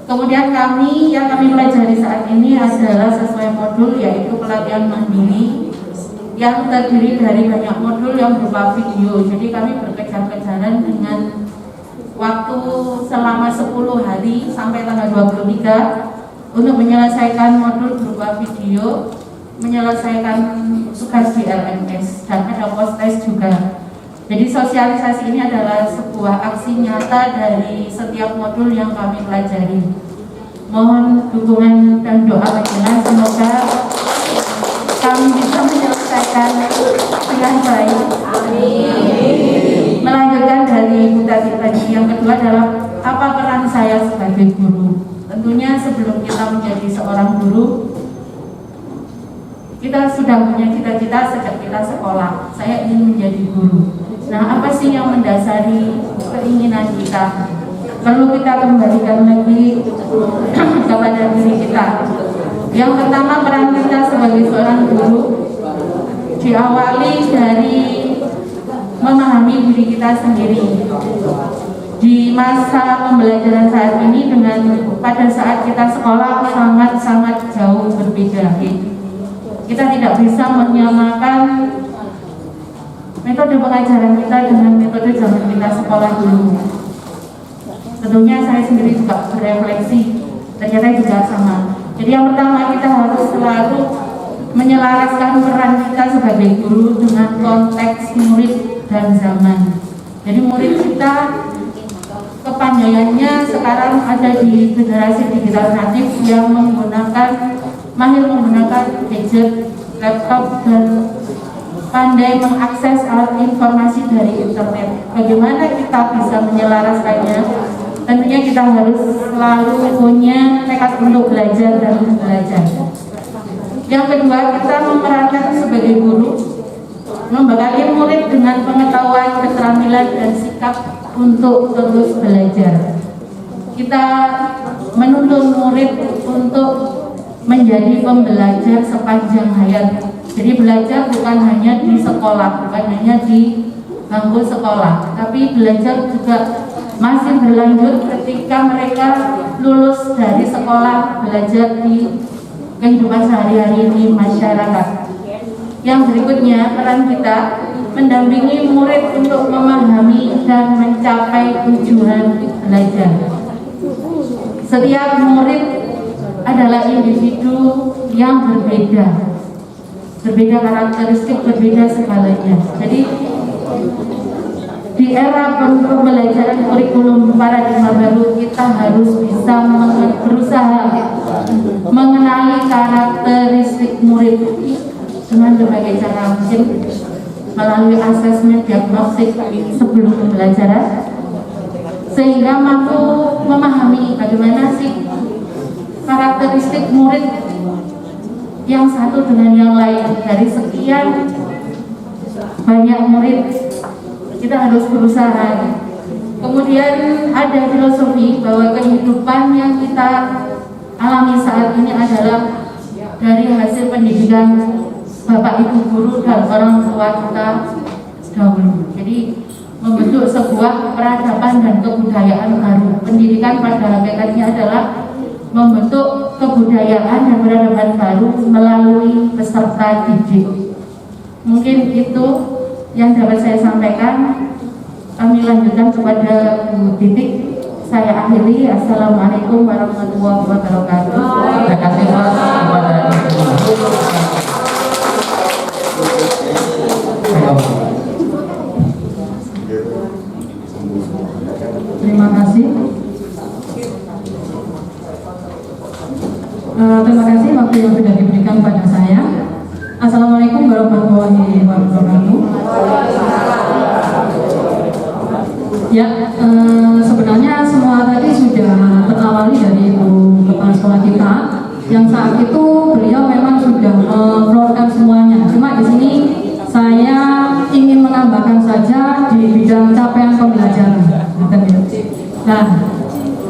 Kemudian yang kami pelajari saat ini adalah sesuai modul, yaitu pelatihan mandiri yang terdiri dari banyak modul yang berupa video. Jadi kami berkejar-kejaran dengan waktu selama 10 hari sampai tanggal 23 untuk menyelesaikan modul berupa video, menyelesaikan tugas di LMS, dan ada post test juga. Jadi sosialisasi ini adalah sebuah aksi nyata dari setiap modul yang kami pelajari. Mohon dukungan dan doa bagi semoga kami bisa menyelesaikan dengan baik. Melanjutkan dari Bu Tati tadi, yang kedua adalah apa peran saya sebagai guru. Tentunya sebelum kita menjadi seorang guru, kita sudah punya cita-cita sejak kita sekolah. Saya ingin menjadi guru. Nah, apa sih yang mendasari keinginan kita? Perlu kita kembalikan lagi kepada diri kita. Yang pertama, peran kita sebagai seorang guru diawali dari memahami diri kita sendiri. Di masa pembelajaran saat ini dengan pada saat kita sekolah sangat-sangat jauh berbeda. Kita tidak bisa menyamakan metode pengajaran kita dengan metode zaman kita sekolah dulu. Tentunya saya sendiri juga berefleksi, ternyata juga sama. Jadi yang pertama, kita harus selalu menyelaraskan peran kita sebagai guru dengan konteks murid dan zaman. Jadi murid kita kepandaiannya sekarang ada di generasi digital natif yang mahir menggunakan gadget, laptop, dan pandai mengakses alat informasi dari internet. Bagaimana kita bisa menyelaraskannya? Tentunya kita harus selalu punya tekad untuk belajar dan belajar. Yang kedua, kita memerankan sebagai guru membekali murid dengan pengetahuan, keterampilan, dan sikap untuk terus belajar. Kita menuntun murid untuk menjadi pembelajar sepanjang hayat. Jadi belajar bukan hanya di sekolah, bukan hanya di bangku sekolah, tapi belajar juga masih berlanjut ketika mereka lulus dari sekolah, belajar di kehidupan sehari-hari di masyarakat. Yang berikutnya, peran kita mendampingi murid untuk memahami dan mencapai tujuan belajar. Setiap murid adalah individu yang berbeda karakteristik, berbeda segalanya. Jadi di era pembelajaran kurikulum paradigma baru, kita harus bisa berusaha mengenali karakteristik murid dengan berbagai cara, mungkin melalui asesmen diagnostik sebelum pembelajaran, sehingga mampu memahami bagaimana sih karakteristik murid yang satu dengan yang lain. Dari sekian banyak murid, kita harus berusaha. Kemudian ada filosofi bahwa kehidupan yang kita alami saat ini adalah dari hasil pendidikan Bapak Ibu guru dan orang tua kita dahulu. Jadi membentuk sebuah peradaban dan kebudayaan baru. Pendidikan pada hakikatnya adalah membentuk kebudayaan dan peradaban baru melalui peserta didik. Mungkin itu yang dapat saya sampaikan. Kami lanjutkan kepada Bu Titik. Saya akhiri. Assalamualaikum warahmatullahi wabarakatuh. Terima kasih Mas kepada Ibu. Terima kasih. Terima kasih waktu yang sudah diberikan pada saya. Assalamualaikum warahmatullahi wabarakatuh. Ya, sebenarnya semua tadi sudah terawali dari Ibu Kepala Sekolah kita, yang saat itu beliau memang sudah memflorkan semuanya. Cuma di sini saya ingin menambahkan saja di bidang capaian pembelajaran. Nah,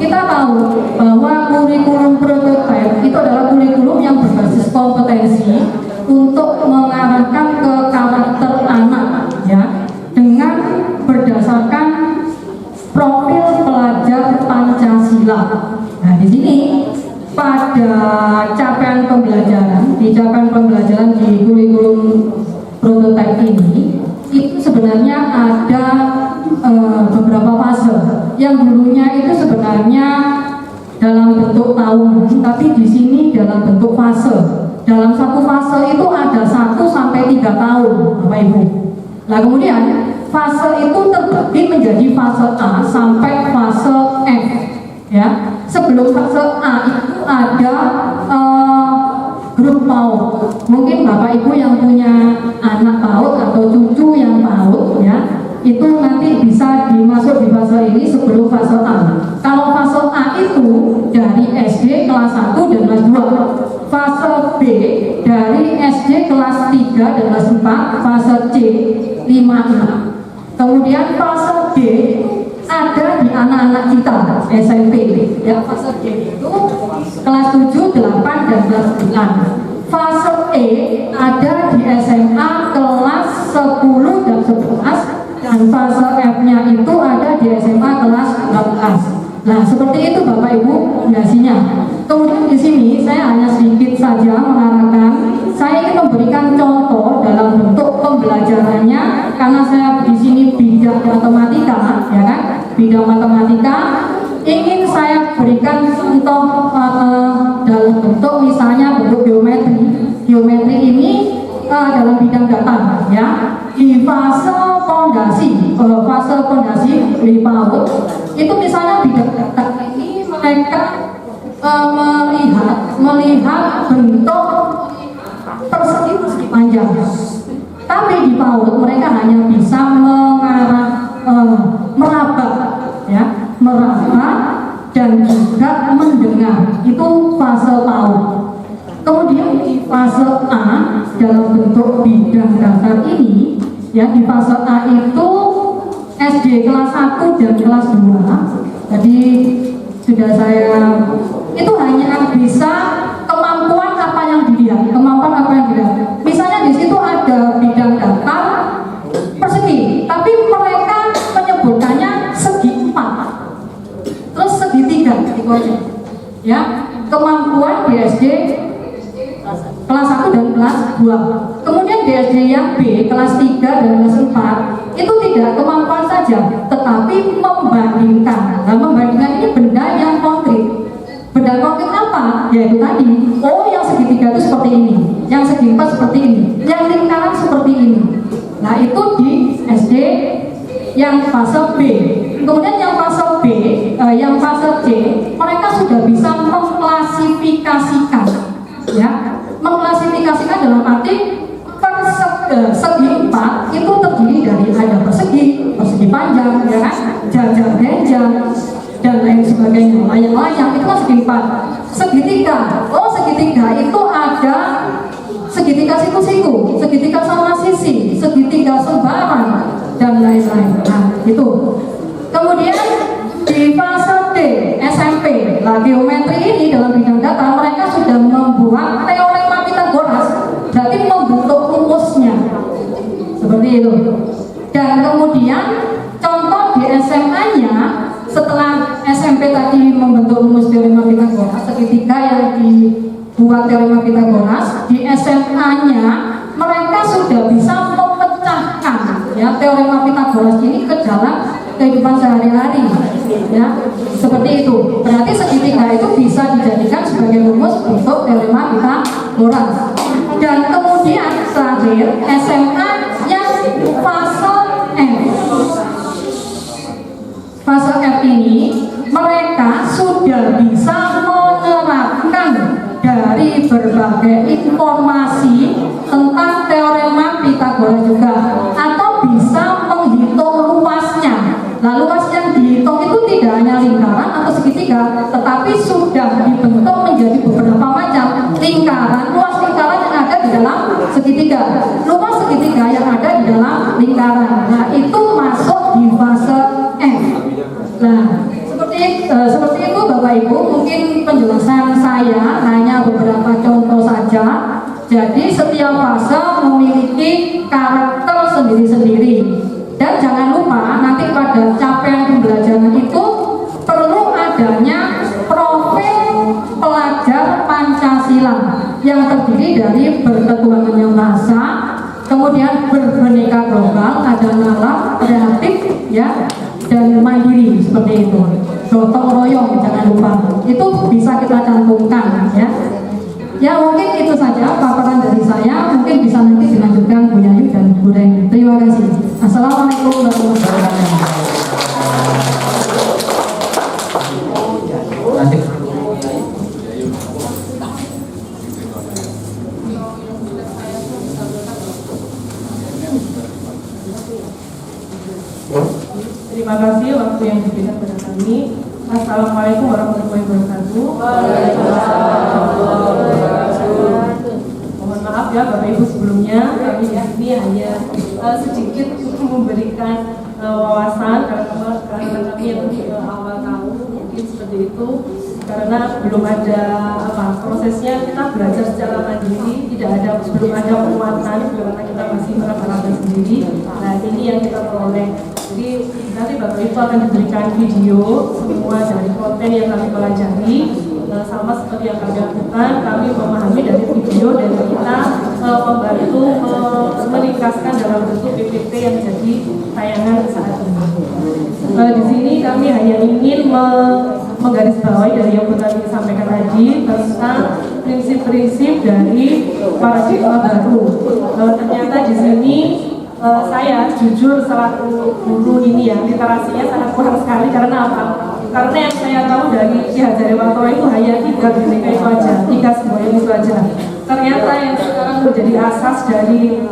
kita tahu bahwa kurikulum prototipe itu adalah kurikulum yang berbasis kompetensi untuk mengarahkan ke karakter anak, ya, dengan berdasarkan profil pelajar Pancasila. Nah, di sini pada capaian pembelajaran, di capaian pembelajaran di kurikulum prototipe ini, itu sebenarnya ada beberapa fase. Yang dulunya itu sebenarnya dalam bentuk tahun, tapi di sini dalam bentuk fase. Dalam satu fase itu ada 1 sampai 3 tahun, Bapak Ibu. Nah, kemudian fase itu terbagi menjadi fase A sampai fase F, ya. Sebelum fase A itu ada grup PAUD. Mungkin Bapak Ibu yang punya anak PAUD atau cucu yang PAUD, ya, itu nanti bisa dimasuk di fase ini sebelum fase A. Kalau fase A itu dari SD kelas 1 dan kelas 2, fase B dari SD kelas 3 dan kelas 4, fase C 5-6. Kemudian fase D ada di anak-anak kita SMP, ya. Fase D itu kelas 7, 8 dan kelas 9. Fase E ada di SMA kelas 10 dan 11, dan fase F-nya itu ada di SMA kelas 12. Nah, seperti itu Bapak Ibu fondasinya. Kemudian di sini saya hanya sedikit saja mengarahkan, saya ingin memberikan contoh dalam bentuk pembelajarannya, karena saya di sini bidang matematika, ya kan? Bidang matematika, ingin saya berikan contoh dalam bentuk misalnya bentuk geometri. Geometri ini dalam bidang data, ya. Di fase fondasi di PAUD itu misalnya bidang data ini mereka melihat bentuk persegi panjang. Tapi di PAUD mereka hanya bisa meraba, ya, meraba dan juga mendengar. Itu fase PAUD. Kemudian di fase A dalam bentuk bidang dasar ini, ya, di fase A itu SD kelas 1 dan kelas 2. Jadi sudah saya itu hanya bisa kemampuan apa yang dilihat. Misalnya di situ ada bidang datar persegi, tapi mereka menyebutkannya segi 4, terus segi 3, itu aja. Ya, kemampuan di SD kelas 1. kelas 1 dan kelas 2. Kemudian di SD yang B, kelas 3 dan kelas 4 itu tidak kemampuan saja, tetapi membandingkan. Nah, membandingkan ini benda yang konkret. Benda konkret apa? Yaitu tadi, oh yang segitiga itu seperti ini, yang segi empat seperti ini, yang lingkaran seperti ini. Nah itu di SD yang fase B. Kemudian yang fase B, yang fase C, mereka sudah bisa mengklasifikasikan, ya, mengklasifikasikan dalam arti segi empat itu terdiri dari ada persegi, persegi panjang, ya kan, jajak-jajak dan lain sebagainya, layang-layang itu kan segi empat. Segitiga, oh segitiga itu ada segitiga siku-siku, segitiga sama sisi, segitiga sembarang dan lain-lain. Nah itu. Kemudian di fase D SMP, nah geometri ini dalam bidang data mereka sudah membuat teorema Pythagoras, berarti membentuk rumusnya seperti itu. Dan kemudian contoh di SMA-nya, setelah SMP tadi membentuk rumus teorema Pythagoras, segitiga yang dibuat teorema Pythagoras, di SMA-nya mereka sudah bisa memecahkan, ya, teorema Pythagoras ini ke dalam kehidupan sehari-hari, ya, seperti itu. Berarti segitiga itu bisa dijadikan sebagai rumus untuk teorema Pythagoras. Dan kemudian terakhir SMA yang fase F. Fase F ini mereka sudah bisa menerapkan dari berbagai informasi tentang teorema Pythagoras juga, atau bisa menghitung luasnya. Nah, luas yang dihitung itu tidak hanya lingkaran atau segitiga, tetapi sudah dibentuk menjadi beberapa macam lingkaran. Luas lingkaran yang ada di dalam segitiga, luas segitiga yang ada di dalam lingkaran. Nah, itu masuk di fase F. Nah, seperti itu Bapak Ibu, mungkin penjelasan saya hanya beberapa contoh saja. Jadi setiap fase memiliki karakter sendiri-sendiri. Dan jangan lupa nanti pada capaian pembelajaran itu perlu adanya profil pelajar Pancasila yang terdiri dari berketuhanan yang Maha Esa, kemudian berbineka tunggal, ada nalar, kreatif, ya, dan mandiri, seperti itu. Gotong royong jangan lupa, itu bisa kita cantumkan, ya. Ya mungkin itu saja paparan dari saya, mungkin bisa nanti dilanjutkan Bu Yayu dan Bu Reni. Terima kasih. Assalamualaikum warahmatullahi wabarakatuh. Nanti Terima kasih waktu yang diberikan kepada kami. Assalamualaikum warahmatullahi wabarakatuh. Mohon maaf ya Bapak Ibu sebelumnya, kami di sini hanya sedikit memberikan wawasan karena kami yang awal tahu mungkin seperti itu, karena belum ada prosesnya kita belajar secara mandiri, belum ada penguatan karena kita masih meraba-raba sendiri. Nah ini yang kita peroleh. Jadi nanti Bapak Ibu akan diberikan video semua dari konten yang kami pelajari, sama seperti yang kami lakukan. Kami memahami dari video dan kita membantu meringkaskan dalam bentuk PPT yang jadi tayangan saat ini. Di sini kami hanya ingin menggarisbawahi dari yang tadi disampaikan tadi tentang prinsip-prinsip dari paradigma baru. Ternyata di sini saya jujur selaku guru ini ya, literasinya sangat kurang sekali. Karena apa? Karena yang saya tahu dari Ki Hajarewantoro itu hanya 3 BPK itu aja, 3 semboyan itu aja. Ternyata yang sekarang menjadi asas dari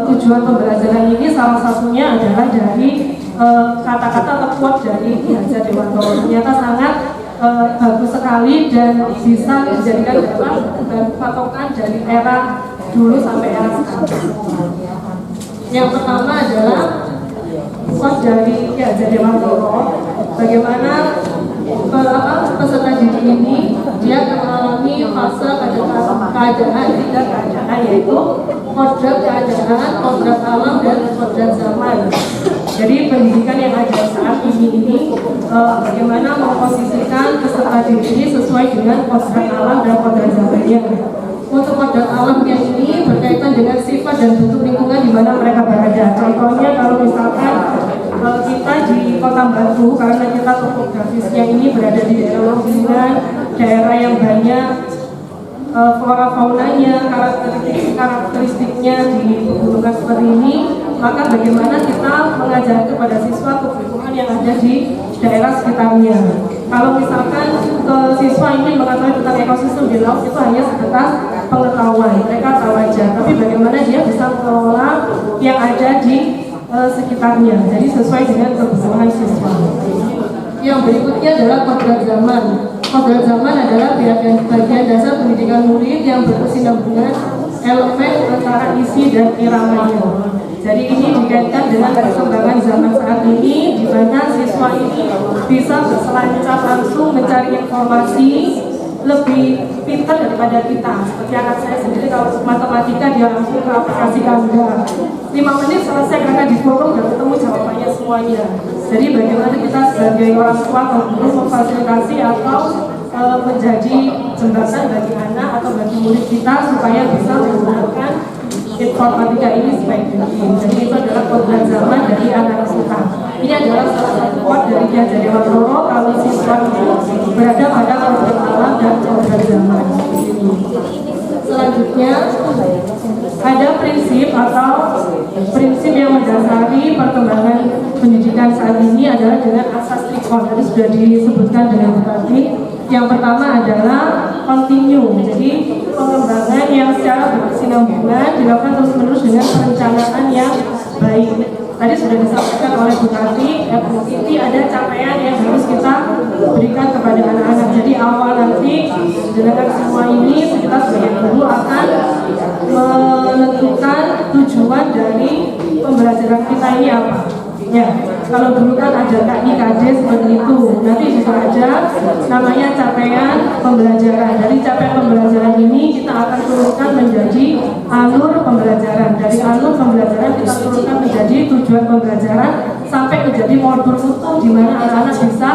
tujuan pembelajaran ini salah satunya adalah dari kata-kata terkuat dari Ki Hajarewantoro. Ternyata sangat bagus sekali dan bisa dijadikan dan patokan dari era dulu sampai era sekarang. Yang pertama adalah quote dari Ki Hajarewantoro, bagaimana peserta didik ini dia mengalami fase keadaan, 3 keadaan, yaitu kodrat keadaan, kodrat alam, dan kodrat zaman. Jadi pendidikan yang ada saat ini bagaimana memposisikan peserta didik ini sesuai dengan kodrat alam dan kodrat zamannya. Untuk kodrat alam masalahnya ini berkaitan dengan sifat dan bentuk lingkungan di mana mereka berada. Contohnya kalau misalkan kita di Kota Batu, karena kita topografisnya ini berada di daerah longgingan, daerah yang banyak flora faunanya, karakteristiknya di pegunungan seperti ini, maka bagaimana kita mengajar kepada siswa kebutuhan yang ada di daerah sekitarnya. Kalau misalkan siswa ingin mengetahui tentang ekosistem di laut, itu hanya sebatas pengetahuan, mereka tahu aja, tapi bagaimana dia bisa mengelola yang ada di sekitarnya, jadi sesuai dengan kebutuhan siswa. Yang berikutnya adalah kodrat zaman. Kodrat zaman adalah bagian dasar pendidikan murid yang berkesinambungan elemen antara isi dan iramanya. Jadi ini dikaitkan dengan perkembangan zaman saat ini, di mana siswa ini bisa berselancar langsung mencari informasi lebih pintar daripada kita. Seperti anak saya sendiri, kalau matematika dia langsung ke aplikasi Canva, 5 menit selesai karena di forum dan ketemu jawabannya semuanya. Jadi bagaimana kita sebagai orang tua atau guru memfasilitasi atau menjadi jembatan bagi anak atau bagi murid kita supaya bisa menggunakan informatika ini sebaik mungkin. Jadi itu adalah kodrat zaman dari anak kita. Ini adalah salah satu quote dari Ki Hajar Dewantara kalau siswa itu berada pada kodrat alam dan kodrat zaman. Selanjutnya ada prinsip atau prinsip yang mendasari perkembangan pendidikan saat ini adalah dengan asas trikon. Tadi sudah disebutkan dengan tadi. Yang pertama adalah continue, jadi pengembangan yang secara berkesinambungan dilakukan terus-menerus dengan perencanaan yang baik. Tadi sudah disampaikan oleh Bu Tati, FOCT ada capaian yang harus kita berikan kepada anak-anak. Jadi awal nanti dengan semua ini kita sebagai guru akan menentukan tujuan dari pembelajaran kita ini apa. Ya, kalau dulu kan ada KIKD seperti itu, nanti juga ada namanya capaian pembelajaran. Dari capaian pembelajaran ini kita akan turunkan menjadi alur pembelajaran. Dari alur pembelajaran kita turunkan menjadi tujuan pembelajaran sampai menjadi modul utuh di mana anak-anak bisa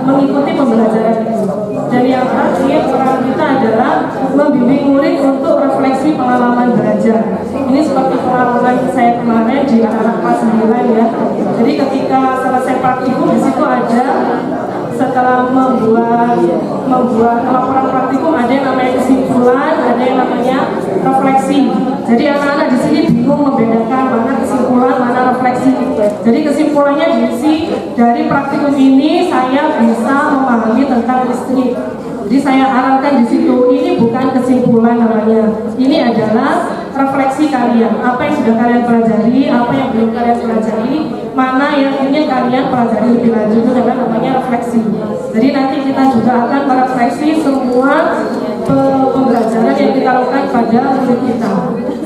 mengikuti pembelajaran itu. Dan yang terakhir peran kita adalah membimbing murid untuk refleksi pengalaman belajar. Ini seperti pengalaman saya kemarin di anak-anak kelas 9 ya. Jadi ketika selesai praktikum di situ ada setelah membuat laporan praktikum ada yang namanya kesimpulan, ada yang namanya refleksi. Jadi anak-anak di sini bingung membedakan mana kesimpulan, mana refleksi. Jadi kesimpulannya diisi dari praktikum ini saya bisa memahami tentang listrik. Jadi saya arahkan di situ, ini bukan kesimpulan namanya. Ini adalah refleksi kalian. Apa yang sudah kalian pelajari, apa yang belum kalian pelajari, mana yang ingin kalian pelajari lebih lanjut, itu adalah namanya refleksi. Jadi nanti kita juga akan merefleksi semua pembelajaran yang kita lakukan pada murid kita.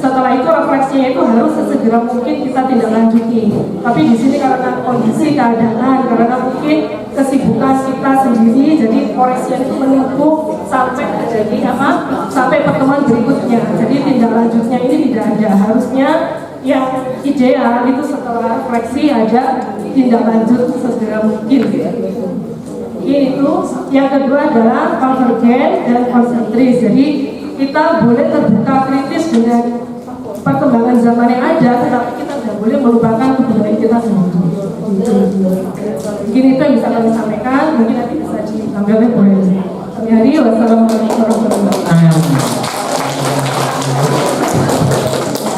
Setelah itu refleksinya itu harus sesegera mungkin kita tidak lanjuti. Tapi di sini karena kondisi keadaan, karena mungkin kesibukan kita sendiri, jadi koreksi itu menumpuk sampai terjadi sampai pertemuan berikutnya. Jadi tindak lanjutnya ini tidak ada. Harusnya yang ideal itu setelah refleksi ada tindak lanjut sesegera mungkin. Itu yang kedua adalah konvergen dan konsentris. Jadi kita boleh terbuka kritis dengan perkembangan zaman yang ada, tetapi kita tidak boleh melupakan kebudayaan kita sendiri. Mungkin itu yang bisa kami sampaikan, mungkin nanti bisa diambil oleh Bu Heni. Kami hari, wassalamualaikum warahmatullahi wabarakatuh.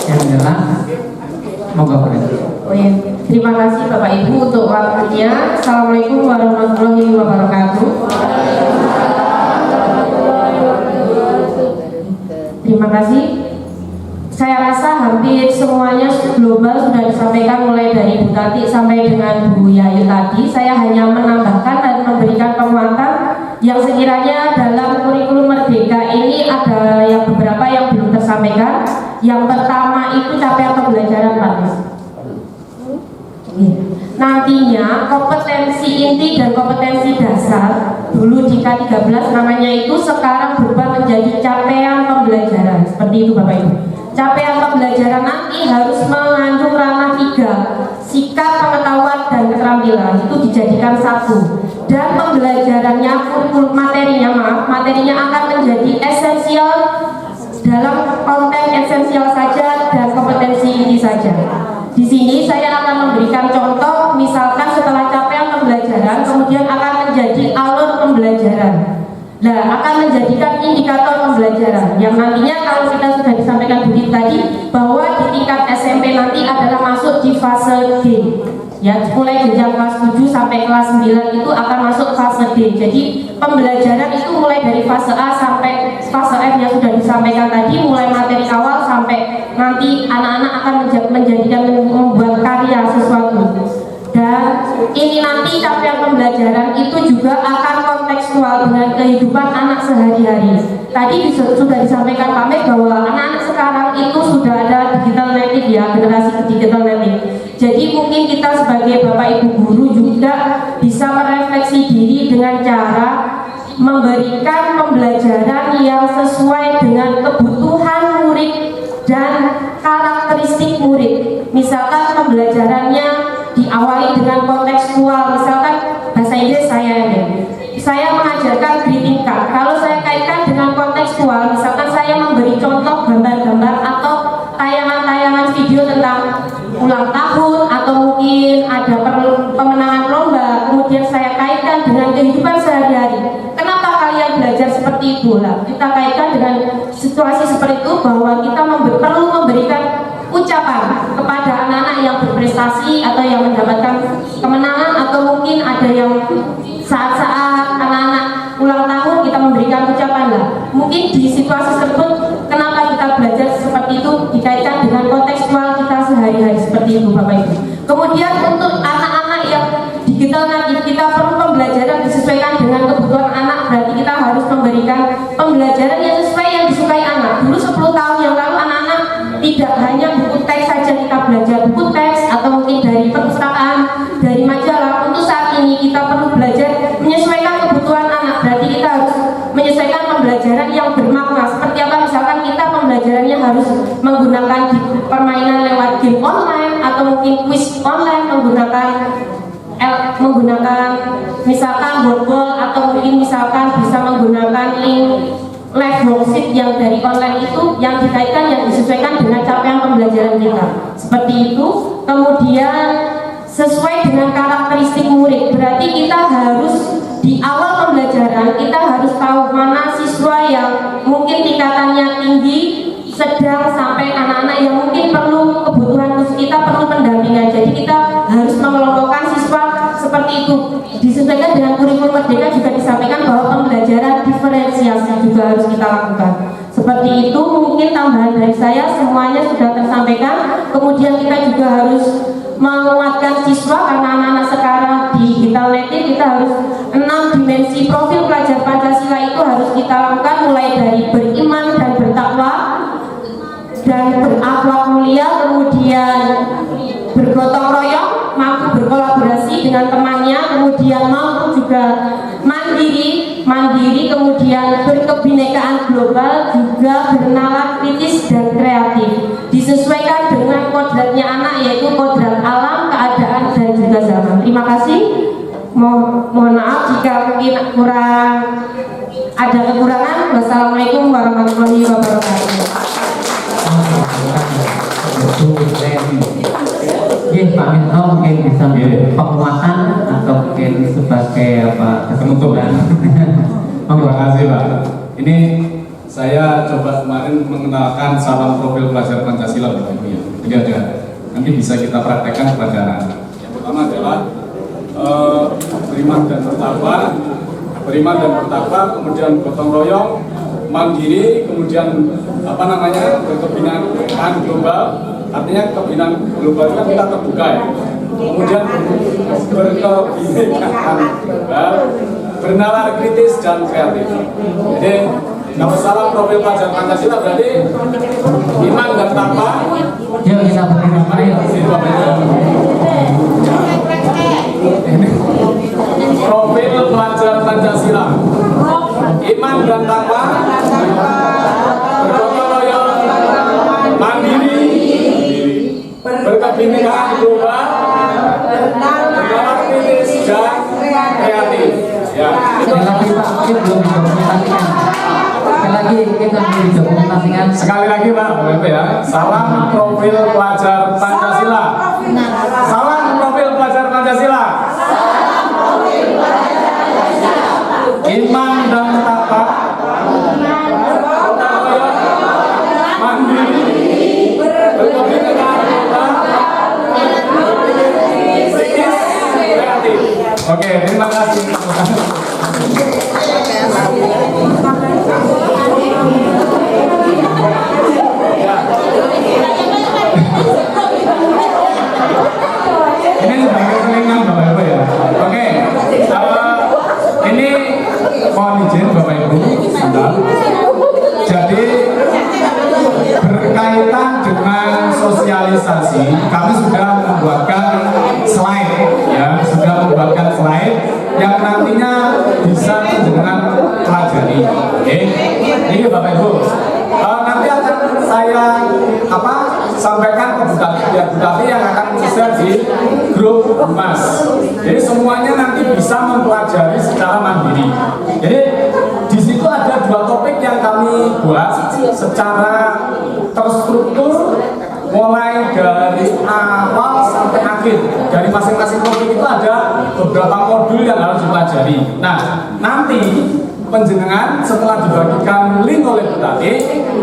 Yang jelas, moga berhasil. Oh ya, terima kasih Bapak Ibu untuk waktunya. Assalamualaikum warahmatullahi wabarakatuh. Terima kasih. Saya rasa hampir semuanya global sudah disampaikan mulai dari Bu Tati sampai dengan Bu Yayu tadi. Saya hanya menambahkan dan memberikan penguatan yang sekiranya dalam kurikulum Merdeka ini ada yang beberapa yang belum tersampaikan. Yang pertama itu capaian pembelajaran Pak. Nantinya kompetensi inti dan kompetensi dasar dulu di K13 namanya itu sekarang berubah menjadi capaian pembelajaran. Seperti itu Bapak Ibu. Capaian pembelajaran nanti harus mengandung ranah 3, sikap, pengetahuan, dan keterampilan. Itu dijadikan satu. Dan pembelajarannya, kurikulum materinya akan menjadi esensial esensial saja dan kompetensi inti saja. Di sini saya akan memberikan contoh, misalkan setelah capaian pembelajaran, kemudian akan menjadi alur pembelajaran. Nah, akan menjadikan indikator pembelajaran yang nantinya kalau kita sudah disampaikan Bu tadi bahwa di tingkat SMP nanti adalah masuk di fase D. Ya, mulai jenjang kelas 7 sampai kelas 9 itu akan masuk fase D. Jadi pembelajaran itu mulai dari fase A sampai fase F yang sudah disampaikan tadi, mulai materi awal sampai nanti anak-anak akan menjadikan membuat karya sesuatu. Dan ini nanti capaian pembelajaran itu juga akan kontekstual dengan kehidupan anak sehari-hari. Tadi sudah disampaikan Pak Mek bahwa anak-anak sekarang itu sudah ada digital native ya, generasi digital native. Jadi mungkin kita sebagai Bapak Ibu guru juga bisa merefleksi diri dengan cara memberikan pembelajaran yang sesuai dengan kebutuhan murid dan karakteristik murid. Misalkan pembelajarannya diawali dengan kontekstual, misalkan bahasa Inggris saya mengajarkan greeting card. Kalau saya kaitkan dengan kontekstual, misalkan saya memberi contoh gambar-gambar atau tayangan-tayangan video tentang ulang tahun atau mungkin ada pemenangan lomba, kemudian saya kaitkan dengan kehidupan sehari-hari. Kenapa kalian belajar seperti itu? Lah, kita kaitkan dengan situasi seperti itu bahwa kita perlu memberikan ucapan kepada anak-anak yang berprestasi atau yang mendapatkan kemenangan, atau mungkin ada yang saat-saat anak-anak ulang tahun kita memberikan ucapan lah. Mungkin di situasi tersebut kenapa kita belajar seperti itu dikaitkan dengan kontekstual kita sehari-hari seperti itu Bapak Ibu. Kemudian untuk anak-anak yang digital native kita perlu pembelajaran disesuaikan dengan kebutuhan anak, berarti kita harus memberikan pembelajaran yang sesuai yang disukai anak. Dulu 10 tahun yang lalu anak-anak tidak hanya buku teks saja kita belajar buku teks atau mungkin dari perpustakaan, dari majalah. Untuk saat ini kita perlu belajar menyesuaikan kebutuhan anak, berarti kita harus menyesuaikan pembelajaran yang bermakna. Seperti apa? Misalkan kita pembelajarannya harus menggunakan permainan lewat game online atau mungkin quiz online, menggunakan misalkan boardwalk, atau mungkin misalkan bisa menggunakan link live worksheet yang dari online itu yang dikaitkan, yang disesuaikan dengan capaian pembelajaran kita. Seperti itu. Kemudian sesuai dengan karakteristik murid, berarti kita harus di awal pembelajaran kita harus tahu mana siswa yang mungkin tingkatannya tinggi, sedang, sampai anak-anak yang mungkin perlu kebutuhan khusus, kita perlu pendampingan. Jadi kita harus mengelompokkan siswa seperti itu. Disesuaikan dengan kurikulum Merdeka juga disampaikan bahwa pembelajaran diferensiasi juga harus kita lakukan. Seperti itu mungkin tambahan dari saya, semuanya sudah tersampaikan. Kemudian kita juga harus menguatkan siswa karena anak-anak sekarang di digital native, kita harus 6 dimensi profil pelajar Pancasila itu harus kita lakukan, mulai dari beriman dan bertakwa dan berakhlak mulia, kemudian bergotong royong, mampu berkolaborasi dengan temannya, kemudian mampu juga mandiri, kemudian berkebinekaan global, juga bernalar kritis dan kreatif. Disesuaikan dengan kodratnya anak, yaitu kodrat alam, keadaan, dan juga zaman. Terima kasih. Mohon maaf jika mungkin ada kekurangan. Wassalamualaikum warahmatullahi wabarakatuh. Pak Minto mungkin bisa penguatan atau mungkin sebagai penutupan. Terima kasih Pak. Ini saya coba kemarin mengenalkan salam profil pelajar Pancasila Bapak Ibu ya. Jadi ada, nanti bisa kita praktekkan kepada anak-anak. Yang pertama adalah beriman dan bertakwa, kemudian gotong royong, mandiri, kemudian berkebinekaan global. Artinya kebinaan global kan kita terbuka ya. Kemudian berkebinekaan global, bernalar kritis dan kreatif. Jadi kalau salah profil pelajar Pancasila berarti iman dan takwa. Yuk kita berikan Profil pelajar Pancasila, iman dan takwa, bergotong royong, mandiri, berkebinekaan global, bernalar kritis dan kreatif. Ya. Sekali lagi Pak, mungkin belum didokumentasikan. Sekali lagi kita didokumentasikan. Sekali lagi Pak, Bapak ya. Salam profil pelajar Pancasila. Salam profil pelajar Pancasila. Iman dan tata. Mandiri. Berbagi dengan kita. Kreatif. Oke, terima kasih. Ini sebagai selingan Bapak Ibu ya. Oke, ini mohon izin Bapak Ibu, sebentar. Jadi berkaitan dengan sosialisasi, kami sudah membuatkan slide, ya, sudah membuatkan slide yang nantinya bisa dengan pelajari. Oke, ini Bapak Ibu. Nanti akan saya sampaikan ke Bupati yang akan share di grup Humas. Jadi semuanya nanti bisa mempelajari secara mandiri. Jadi di situ ada 2 topik yang kami buat secara terstruktur, mulai dari awal sampai akhir. Dari masing-masing topik itu ada beberapa modul yang harus dipelajari. Nah, nanti penjenengan setelah dibagikan link oleh Bupati,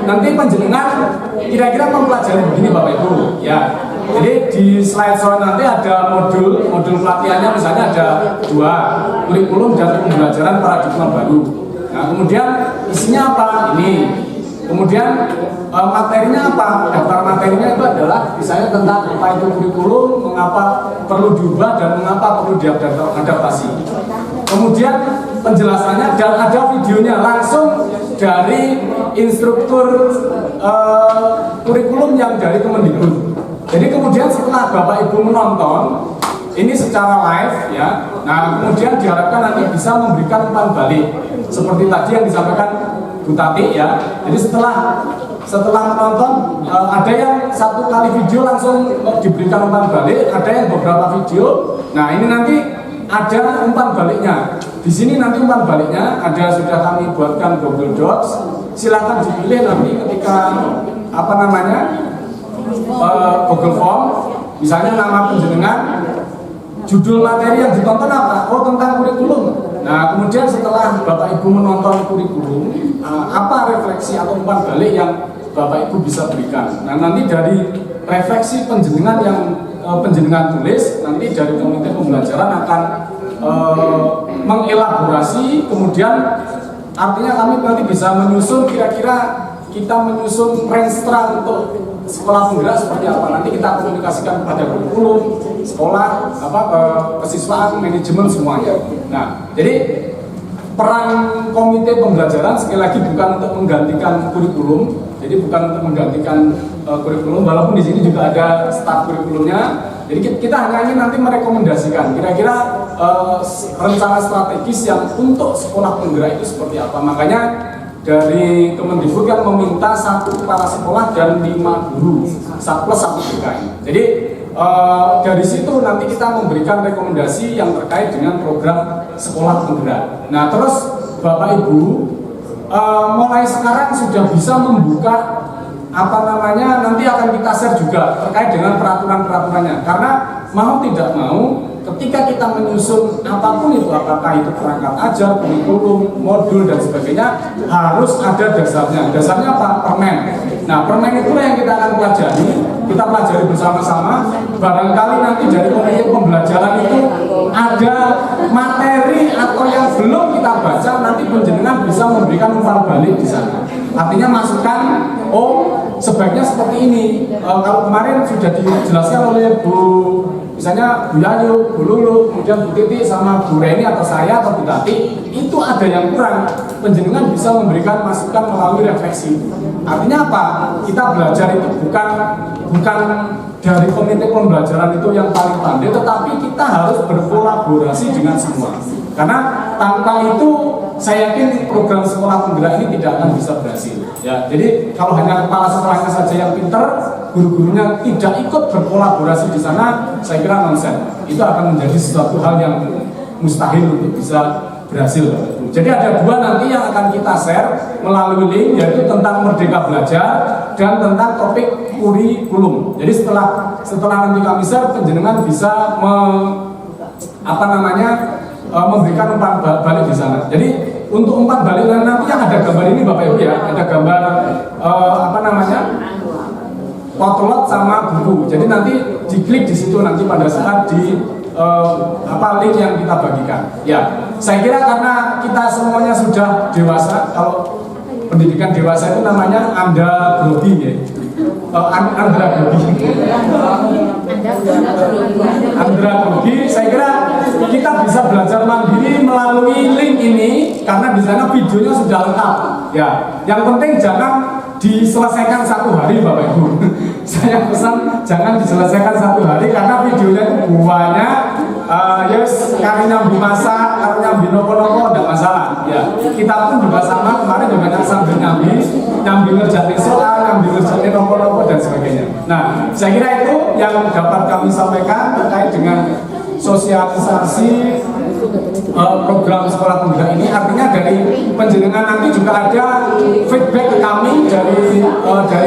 nanti penjenengan kira-kira mempelajari begini Bapak Ibu ya. Jadi di slide nanti ada modul pelatihannya, misalnya ada 2, kurikulum dan pembelajaran paradigma baru. Nah, kemudian isinya apa? Ini. Kemudian materinya apa? Daftar materinya itu adalah misalnya tentang apa itu kurikulum, mengapa perlu diubah dan mengapa perlu diadaptasi. Kemudian penjelasannya dan ada videonya langsung dari instruktur kurikulum yang dari Kemendikbud. Jadi kemudian setelah Bapak Ibu menonton ini secara live ya, nah kemudian diharapkan nanti bisa memberikan umpan balik seperti tadi yang disampaikan Bu Tati ya. Jadi setelah menonton ada yang 1 kali video langsung diberikan umpan balik, ada yang beberapa video. Nah ini nanti ada umpan baliknya. Di sini nanti umpan baliknya ada sudah kami buatkan Google Docs. Silakan dipilih nanti ketika Google Form. Misalnya nama penjenengan, judul materi yang ditonton apa? Oh tentang kurikulum. Nah kemudian setelah Bapak Ibu menonton kurikulum, apa refleksi atau umpan balik yang Bapak Ibu bisa berikan? Nah nanti dari refleksi penjenengan yang penjenengan tulis, nanti dari komite pembelajaran akan mengelaborasi, kemudian artinya kami nanti bisa menyusun kira-kira kita menyusun renstra untuk sekolah penggerak seperti apa. Nanti kita komunikasikan kepada kurikulum, sekolah, kesiswaan, manajemen semuanya. Nah, jadi peran komite pembelajaran sekali lagi bukan untuk menggantikan kurikulum, jadi bukan untuk menggantikan kurikulum, walaupun di sini juga ada staf kurikulumnya. Jadi kita hanya ingin nanti merekomendasikan kira-kira rencana strategis yang untuk sekolah penggerak itu seperti apa. Makanya dari Kemendikbud kan meminta 1 kepala sekolah dan 5 guru plus 1 BKI. Jadi dari situ nanti kita memberikan rekomendasi yang terkait dengan program sekolah penggerak. Nah terus Bapak Ibu mulai sekarang sudah bisa membuka nanti akan kita share juga terkait dengan peraturan-peraturannya. Karena mau tidak mau ketika kita menyusun apapun itu, apakah itu perangkat ajar, kurikulum, modul dan sebagainya, harus ada dasarnya. Dasarnya apa? Permen. Nah, permen itulah yang kita akan pelajari. Kita pelajari bersama-sama. Barangkali nanti dari komite pembelajaran itu ada materi atau yang belum kita baca, nanti penjenengan bisa memberikan umpan balik di sana. Artinya masukan, sebaiknya seperti ini. Kalau kemarin sudah dijelaskan oleh misalnya Bu Yayu, Bu Lulu, kemudian Bu Titi sama Bu Reni atau saya atau Bu Tati, itu ada yang kurang. Penjenengan bisa memberikan masukan melalui refleksi. Artinya apa? Kita belajar itu bukan dari komite pembelajaran itu yang paling pandai, tetapi kita harus berkolaborasi dengan semua. Karena tanpa itu saya yakin program sekolah penggerak ini tidak akan bisa berhasil. Ya, jadi kalau hanya kepala sekolahnya saja yang pintar, guru-gurunya tidak ikut berkolaborasi di sana, saya kira nonsen. Itu akan menjadi sesuatu hal yang mustahil untuk bisa berhasil. Jadi ada 2 nanti yang akan kita share melalui link, yaitu tentang Merdeka Belajar dan tentang topik kurikulum. Jadi setelah nanti kami share, penjenengan bisa memberikan umpan balik di sana. Jadi untuk umpan balik nanti yang ada gambar ini Bapak Ibu ya, ada gambar potlot sama buku. Jadi nanti diklik di situ nanti pada saat di link yang kita bagikan. Ya, saya kira karena kita semuanya sudah dewasa, kalau pendidikan dewasa itu namanya andragogi ya. Andragogi, saya kira kita bisa belajar mandiri melalui link ini karena di sana videonya sudah lengkap. Ya, yang penting jangan diselesaikan 1 hari Bapak Ibu. Saya pesan jangan diselesaikan 1 hari karena videonya itu banyak. Kami nyambi masak, kami nyambi nopo-nopo, tidak masalah. Ya, kita pun juga sama kemarin juga sambil nyambi ngerjain soal, nyambi ngerjain nopo-nopo dan sebagainya. Nah, saya kira itu yang dapat kami sampaikan terkait dengan sosialisasi program sekolah pemuda ini. Artinya dari penjenengan nanti juga ada feedback ke kami dari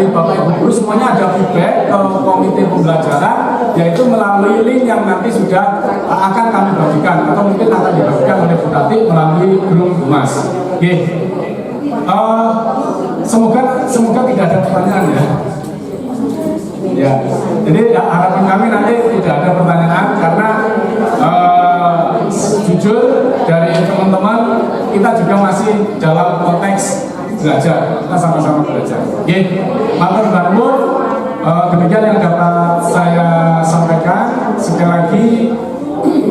Bapak Ibu guru, semuanya ada feedback ke komite pembelajaran, yaitu melalui link yang nanti sudah akan kami bagikan atau mungkin akan dibagikan oleh Bu Tati melalui grup Humas. Oke. Semoga tidak ada pertanyaan ya. Ya, jadi harapan kami nanti tidak ada pertanyaan karena jujur dari teman-teman kita juga masih dalam konteks belajar, kita sama-sama belajar. Oke, matur nuwun. Demikian yang dapat saya sampaikan. Sekali lagi,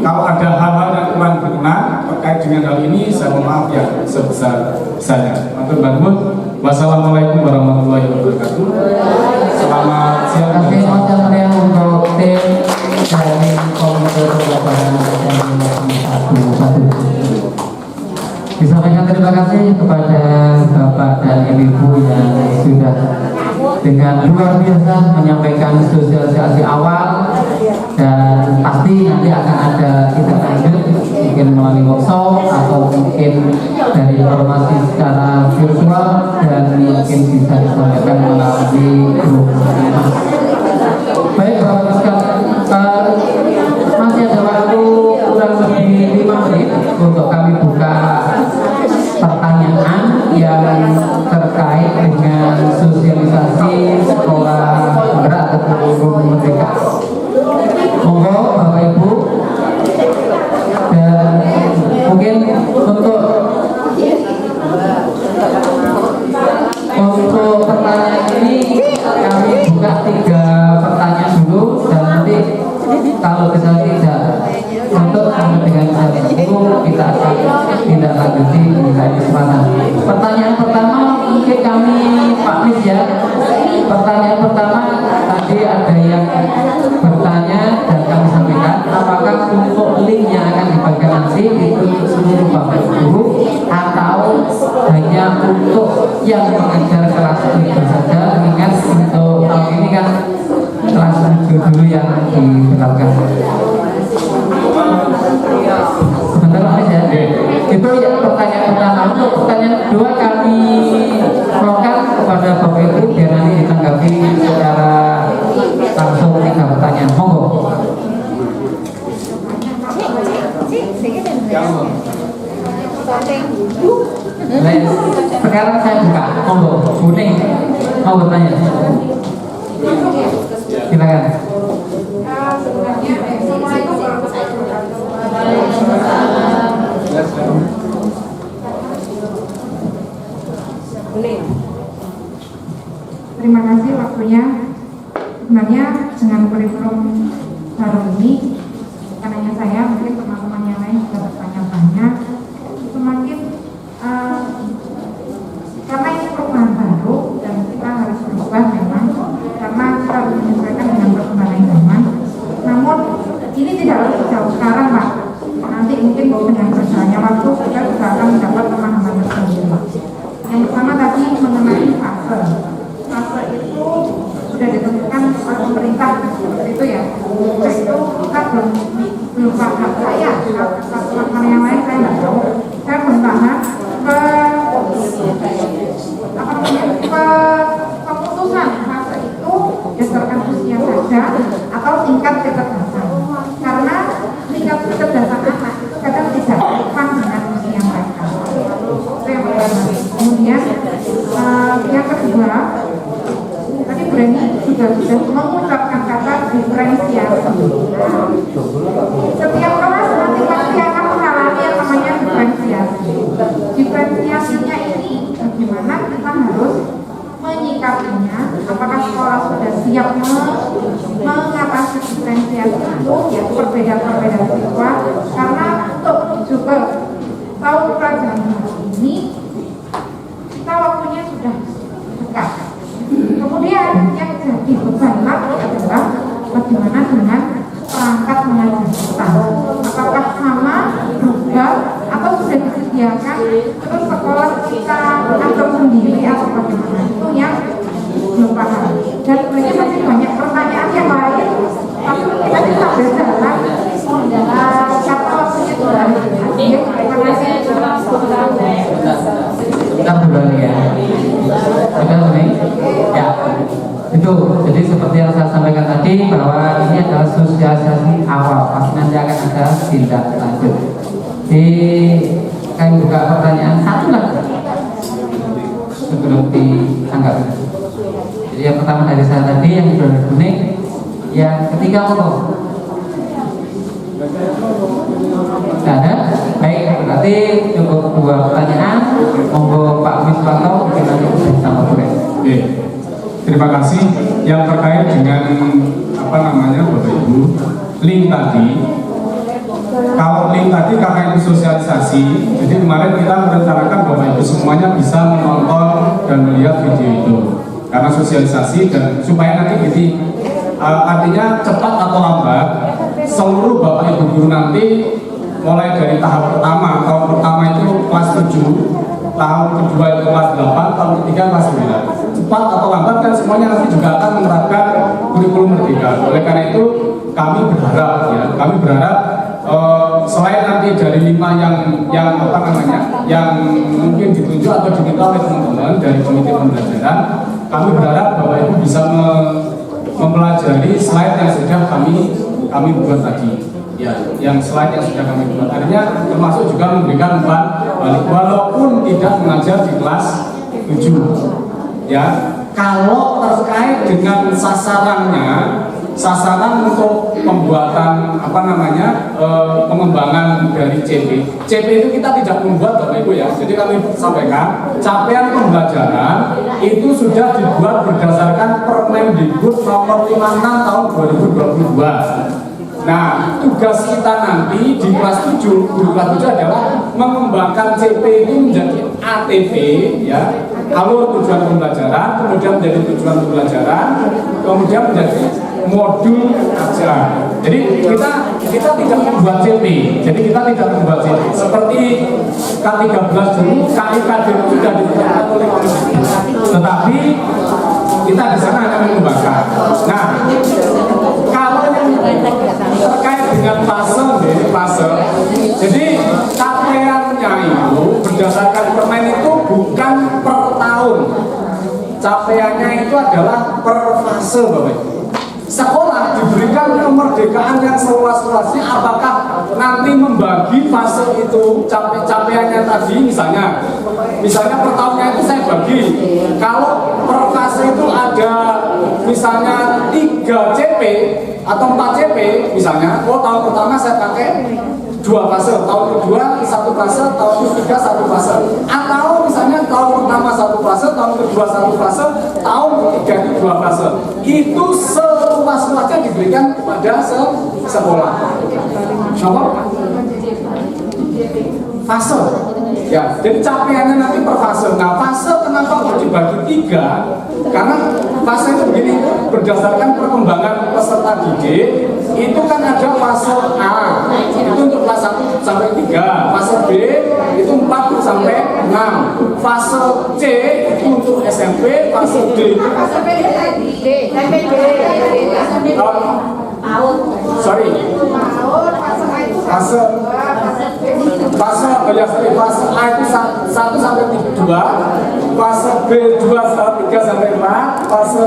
kalau ada hal-hal yang kurang berkenan terkait dengan hal ini, saya mohon maaf ya sebesar-besarnya. Matur nuwun. Wassalamualaikum warahmatullahi wabarakatuh. Selamat siang. Terima kasih untuk tim dari Komite Pembelajaran dan disampaikan terima kasih kepada Bapak dan Ibu yang sudah dengan luar biasa menyampaikan sosialisasi awal, dan pasti nanti akan ada tindak lanjut mungkin melalui workshop atau mungkin dari informasi secara virtual dan mungkin bisa disampaikan melalui grup. Baik Bapak sekalian, masih ada waktu kurang lebih 5 menit untuk kami buka pertanyaan yang terkait dengan sosialisasi sekolah penggerak atau kurikulum merdeka. Monggo Bapak Ibu, dan mungkin untuk pertanyaan ini kami buka 3 pertanyaan dulu, dan nanti kalau kita tidak untuk dengan itu kita akan tidak lanjuti di lain kesempatan. Pertanyaan pertama mungkin kami Pak Mis ya. Pertanyaan pertama tadi ada yang bertanya dan kami sampaikan, apakah untuk link yang akan dibagikan nanti itu seluruh Bapak Ibu atau hanya untuk yang mengajar kelas itu saja? Mengingat untuk tahun ini kan kelas dulu yang diterapkan. Sebentar Mas ya. Itu yang pertanyaan pertama. Untuk pertanyaan kedua kami program kepada Bapak Ibu biar nanti ditanggapi secara langsung 3 pertanyaan. Monggo. Sekarang saya buka. Monggo. Kuning. Mau bertanya? Silakan. Terima kasih waktunya. Sebenarnya dengan kurikulum baru ini, bukan hanya saya, mungkin teman-teman yang lain juga bertanya-tanya, semakin karena ini perubahan baru dan kita harus berubah memang karena kita harus menyesuaikan dengan perkembangan zaman. Namun ini tidak harus jauh sekarang Pak. Nanti mungkin dengan berjalannya waktu kita juga akan mendapat pemahaman tersendiri. Yang pertama tadi mengenai fase. Fase itu sudah ditentukan oleh pemerintah seperti itu ya. Nah itu kita belum paham. Saya tadi Bu Reni sudah mengucapkan kata diferensiasi. Setiap kelas nanti pasti akan mengalami yang namanya diferensiasi. Diferensiasinya ini bagaimana kita harus menyikapinya, apakah sekolah sudah siap mengatasi diferensiasi itu, yaitu perbedaan-perbedaan siswa, karena untuk menuju ke tahun pelajaran ini kita waktunya sudah dekat. Kemudian yang jadi beban lagi adalah bagaimana dengan perangkat mengajar kita, apakah sama, berubah, atau sudah disediakan terus sekolah kita atur sendiri atau bagaimana, itu yang belum paham. Dan sebenarnya masih banyak pertanyaan yang lain, tapi kita bisa berjalan karena waktunya sudah terima kasih. Kita dulu ya. Sudah nih? Ya. Itu jadi seperti yang saya sampaikan tadi bahwa ini adalah sosialisasi awal, pasti nanti akan ada tindak lanjut. Kami buka pertanyaan satu lagi sebelum dianggap. Jadi yang pertama dari saya tadi yang berwarna kuning, yang ketiga apa? Tidak ada. Baik, berarti cukup 2 pertanyaan. Monggo Pak Wiswanto mungkin nanti bisa menjawab. Oke, terima kasih. Yang terkait dengan Bapak Ibu, link tadi. Kalau link tadi karena itu sosialisasi, jadi kemarin kita merencanakan Bapak Ibu semuanya bisa menonton dan melihat video itu. Karena sosialisasi dan supaya nanti jadi artinya cepat atau lambat seluruh Bapak Ibu guru nanti mulai dari tahap pertama, tahun pertama itu kelas 7, tahun kedua itu kelas 8, tahun ketiga kelas 9. Cepat atau lambat kan semuanya nanti juga akan menerapkan kurikulum merdeka. Oleh karena itu kami berharap selain nanti dari 5 yang mungkin ditunjuk atau diminta oleh teman-teman dari komite pembelajaran, kami berharap Bapak Ibu bisa mempelajari slide yang sudah kami buat tadi. Ya, yang slide yang sudah kami buat. Artinya termasuk juga memberikan umpan balik walaupun tidak mengajar di kelas 7. Ya, kalau terkait dengan sasaran untuk pembuatan pengembangan dari CP itu kita tidak membuat Bapak Ibu ya. Jadi kami sampaikan capaian pembelajaran itu sudah dibuat berdasarkan Permendikbud nomor 56 tahun 2022. Nah, tugas kita nanti di kelas 7, guru kelas 7 adalah mengembangkan CP itu menjadi ATP ya, alur tujuan pembelajaran, kemudian menjadi tujuan pembelajaran, kemudian menjadi modul ajar. Jadi kita tidak membuat CP. Seperti K13 dulu, KIKD sudah ditetapkan oleh komisi. Tetapi kita di sana akan mengembangkan. Nah, kalau yang terkait dengan fase, jadi capaiannya itu berdasarkan permen itu bukan per tahun. Capaiannya itu adalah per fase, Bapak Ibu. Sekolah diberikan kemerdekaan yang seluas-luasnya, apakah nanti membagi fase itu capaiannya tadi misalnya per tahunnya itu saya bagi, kalau per fase itu ada misalnya 3 CP atau 4 CP misalnya, tahun pertama saya pakai 2 fase, tahun kedua 1 fase, tahun ketiga 1 fase, atau misalnya tahun pertama 1 fase, tahun kedua 1 fase, tahun ketiga itu 2 fase. Itu seluas-luasnya diberikan kepada sekolah. Contoh fase. Ya, jadi capaiannya nanti per fase. Nah, fase kenapa kok dibagi 3? Karena fase itu begini, berdasarkan perkembangan peserta didik, itu kan ada fase A, itu untuk kelas 1 sampai 3, fase B itu 4 sampai 6, fase C itu untuk SMP, fase D itu fase A itu 1 sampai 2, fase B 3 sampai 4, fase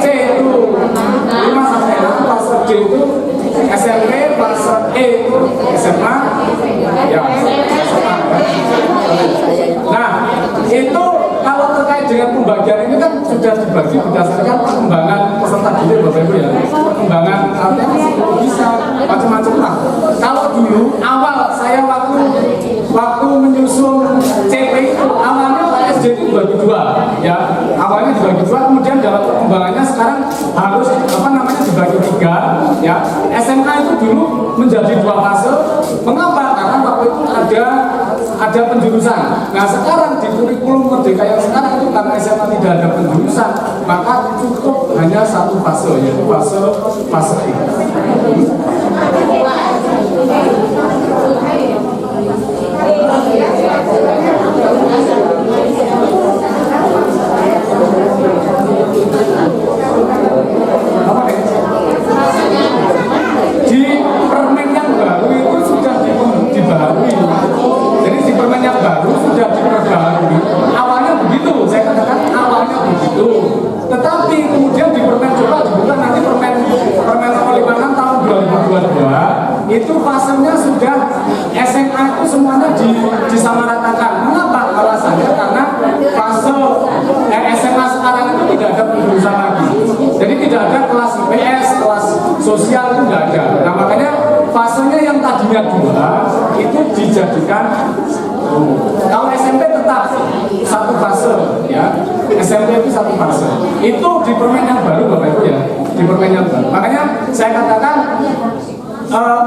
C itu 5 sampai 6, fase D itu SMP, fase E itu SMA. Ya. Nah, itu kalau terkait dengan pembagian ini kan sudah dibagi berdasarkan perkembangan peserta didik Bapak Ibu ya. Perkembangan artinya bisa macam-macam lah. Kalau dulu awal saya waktu menyusun CP itu awalnya SD itu dibagi dua ya. Awalnya dibagi dua, kemudian dalam perkembangannya sekarang harus dibagi tiga ya. SMA itu dulu menjadi dua fase. Mengapa? Karena waktu itu ada penjurusan. Nah sekarang di kurikulum Merdeka yang sekarang itu karena SMA tidak ada penjurusan, maka cukup hanya satu fase, yaitu fase E. Di permen yang baru itu sudah dibaharui. Jadi di permen yang baru sudah diperbaharui. Awalnya begitu, saya katakan awalnya begitu. Tetapi kemudian di permen coba dibuka nanti permen nomor 56 tahun 2022 itu fasenya sudah SMA itu semuanya disamaratakan. Mengapa? Alasannya karena fase SMA sekarang itu tidak ada penjurusan lagi. Jadi tidak ada kelas IPS, kelas sosial itu tidak ada. Nah makanya fasenya yang tadinya dua itu dijadikan kalau SMP tetap satu fase ya. SMP itu satu fase. Itu di permen yang baru Bapak Ibu ya. Di permen yang baru. Makanya saya katakan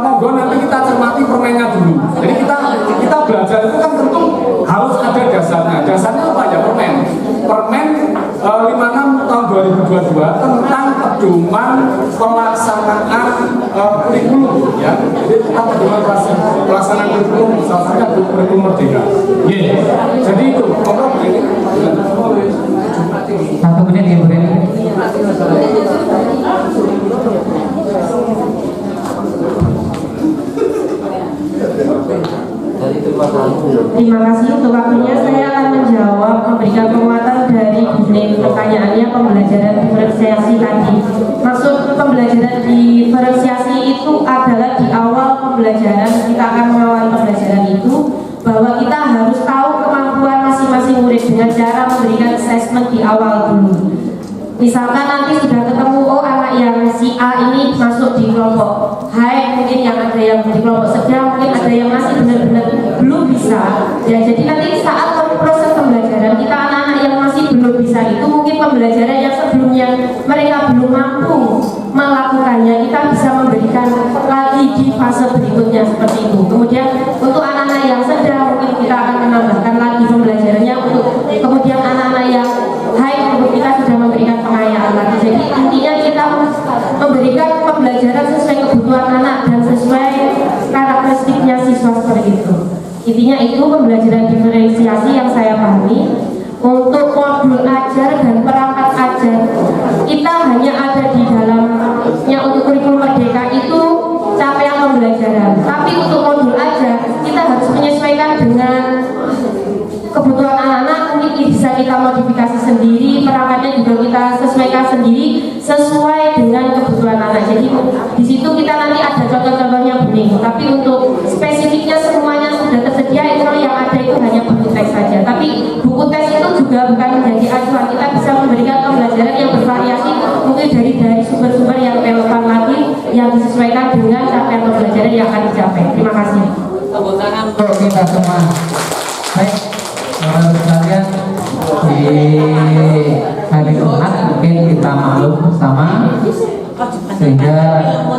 monggo nanti kita cermati permennya dulu. Jadi kita belajar itu kan tentu harus ada dasarnya. Dasarnya apa ya permen? Permen 56 tahun 2022 tentang pedoman pelaksanaan kurikulum ya. Jadi tentang pedoman pelaksanaan kurikulum, salah satunya kurikulum Merdeka. Jadi itu monggo begini. 1 menit ya Bu Reni. Terima kasih untuk waktunya. Saya akan menjawab, memberikan penguatan dari Bunek pertanyaannya pembelajaran diferensiasi tadi. Maksud pembelajaran diferensiasi itu adalah di awal pembelajaran kita akan mengawali pembelajaran itu bahwa kita harus tahu kemampuan masing-masing murid dengan cara memberikan assessment di awal dulu. Misalkan nanti sudah ketemu, oh anak yang si A ini masuk di kelompok high, mungkin yang ada yang di kelompok sedang, mungkin ada yang masih benar-benar belum bisa. Ya, jadi nanti saat proses pembelajaran kita anak-anak yang masih belum bisa itu mungkin pembelajaran yang sebelumnya mereka belum mampu melakukannya, kita bisa memberikan lagi di fase berikutnya seperti itu. Kemudian untuk anak-anak yang sedang mungkin kita akan menambahkan lagi pembelajarannya untuk kemudian anak-anak yang high kita sudah memberikan pengayaan lagi. Jadi intinya kita memberikan pembelajaran sesuai kebutuhan anak dan sesuai karakteristiknya siswa seperti itu. Intinya itu pembelajaran diferensiasi yang saya pahami. Untuk modul ajar dan perangkat ajar kita hanya ada di dalamnya. Untuk kurikulum Merdeka itu capaian pembelajaran, tapi untuk modul ajar kita harus menyesuaikan dengan kebutuhan anak-anak. Mungkin bisa kita modifikasi sendiri, perangkatnya juga kita sesuaikan sendiri sesuai dengan kebutuhan anak. Jadi di situ kita nanti ada contoh-contohnya bening, tapi untuk spesifiknya semuanya sudah tersedia. Itu yang ada itu hanya buku teks saja. Tapi buku teks itu juga bukan menjadi acuan. Kita bisa memberikan pembelajaran yang bervariasi, mungkin dari sumber-sumber yang relevan lagi, yang disesuaikan dengan capaian pembelajaran yang akan dicapai. Terima kasih. Tepuk tangan untuk kita semua. Baik, Bapak sekalian, di hari Jumat mungkin kita maklum bersama, sehingga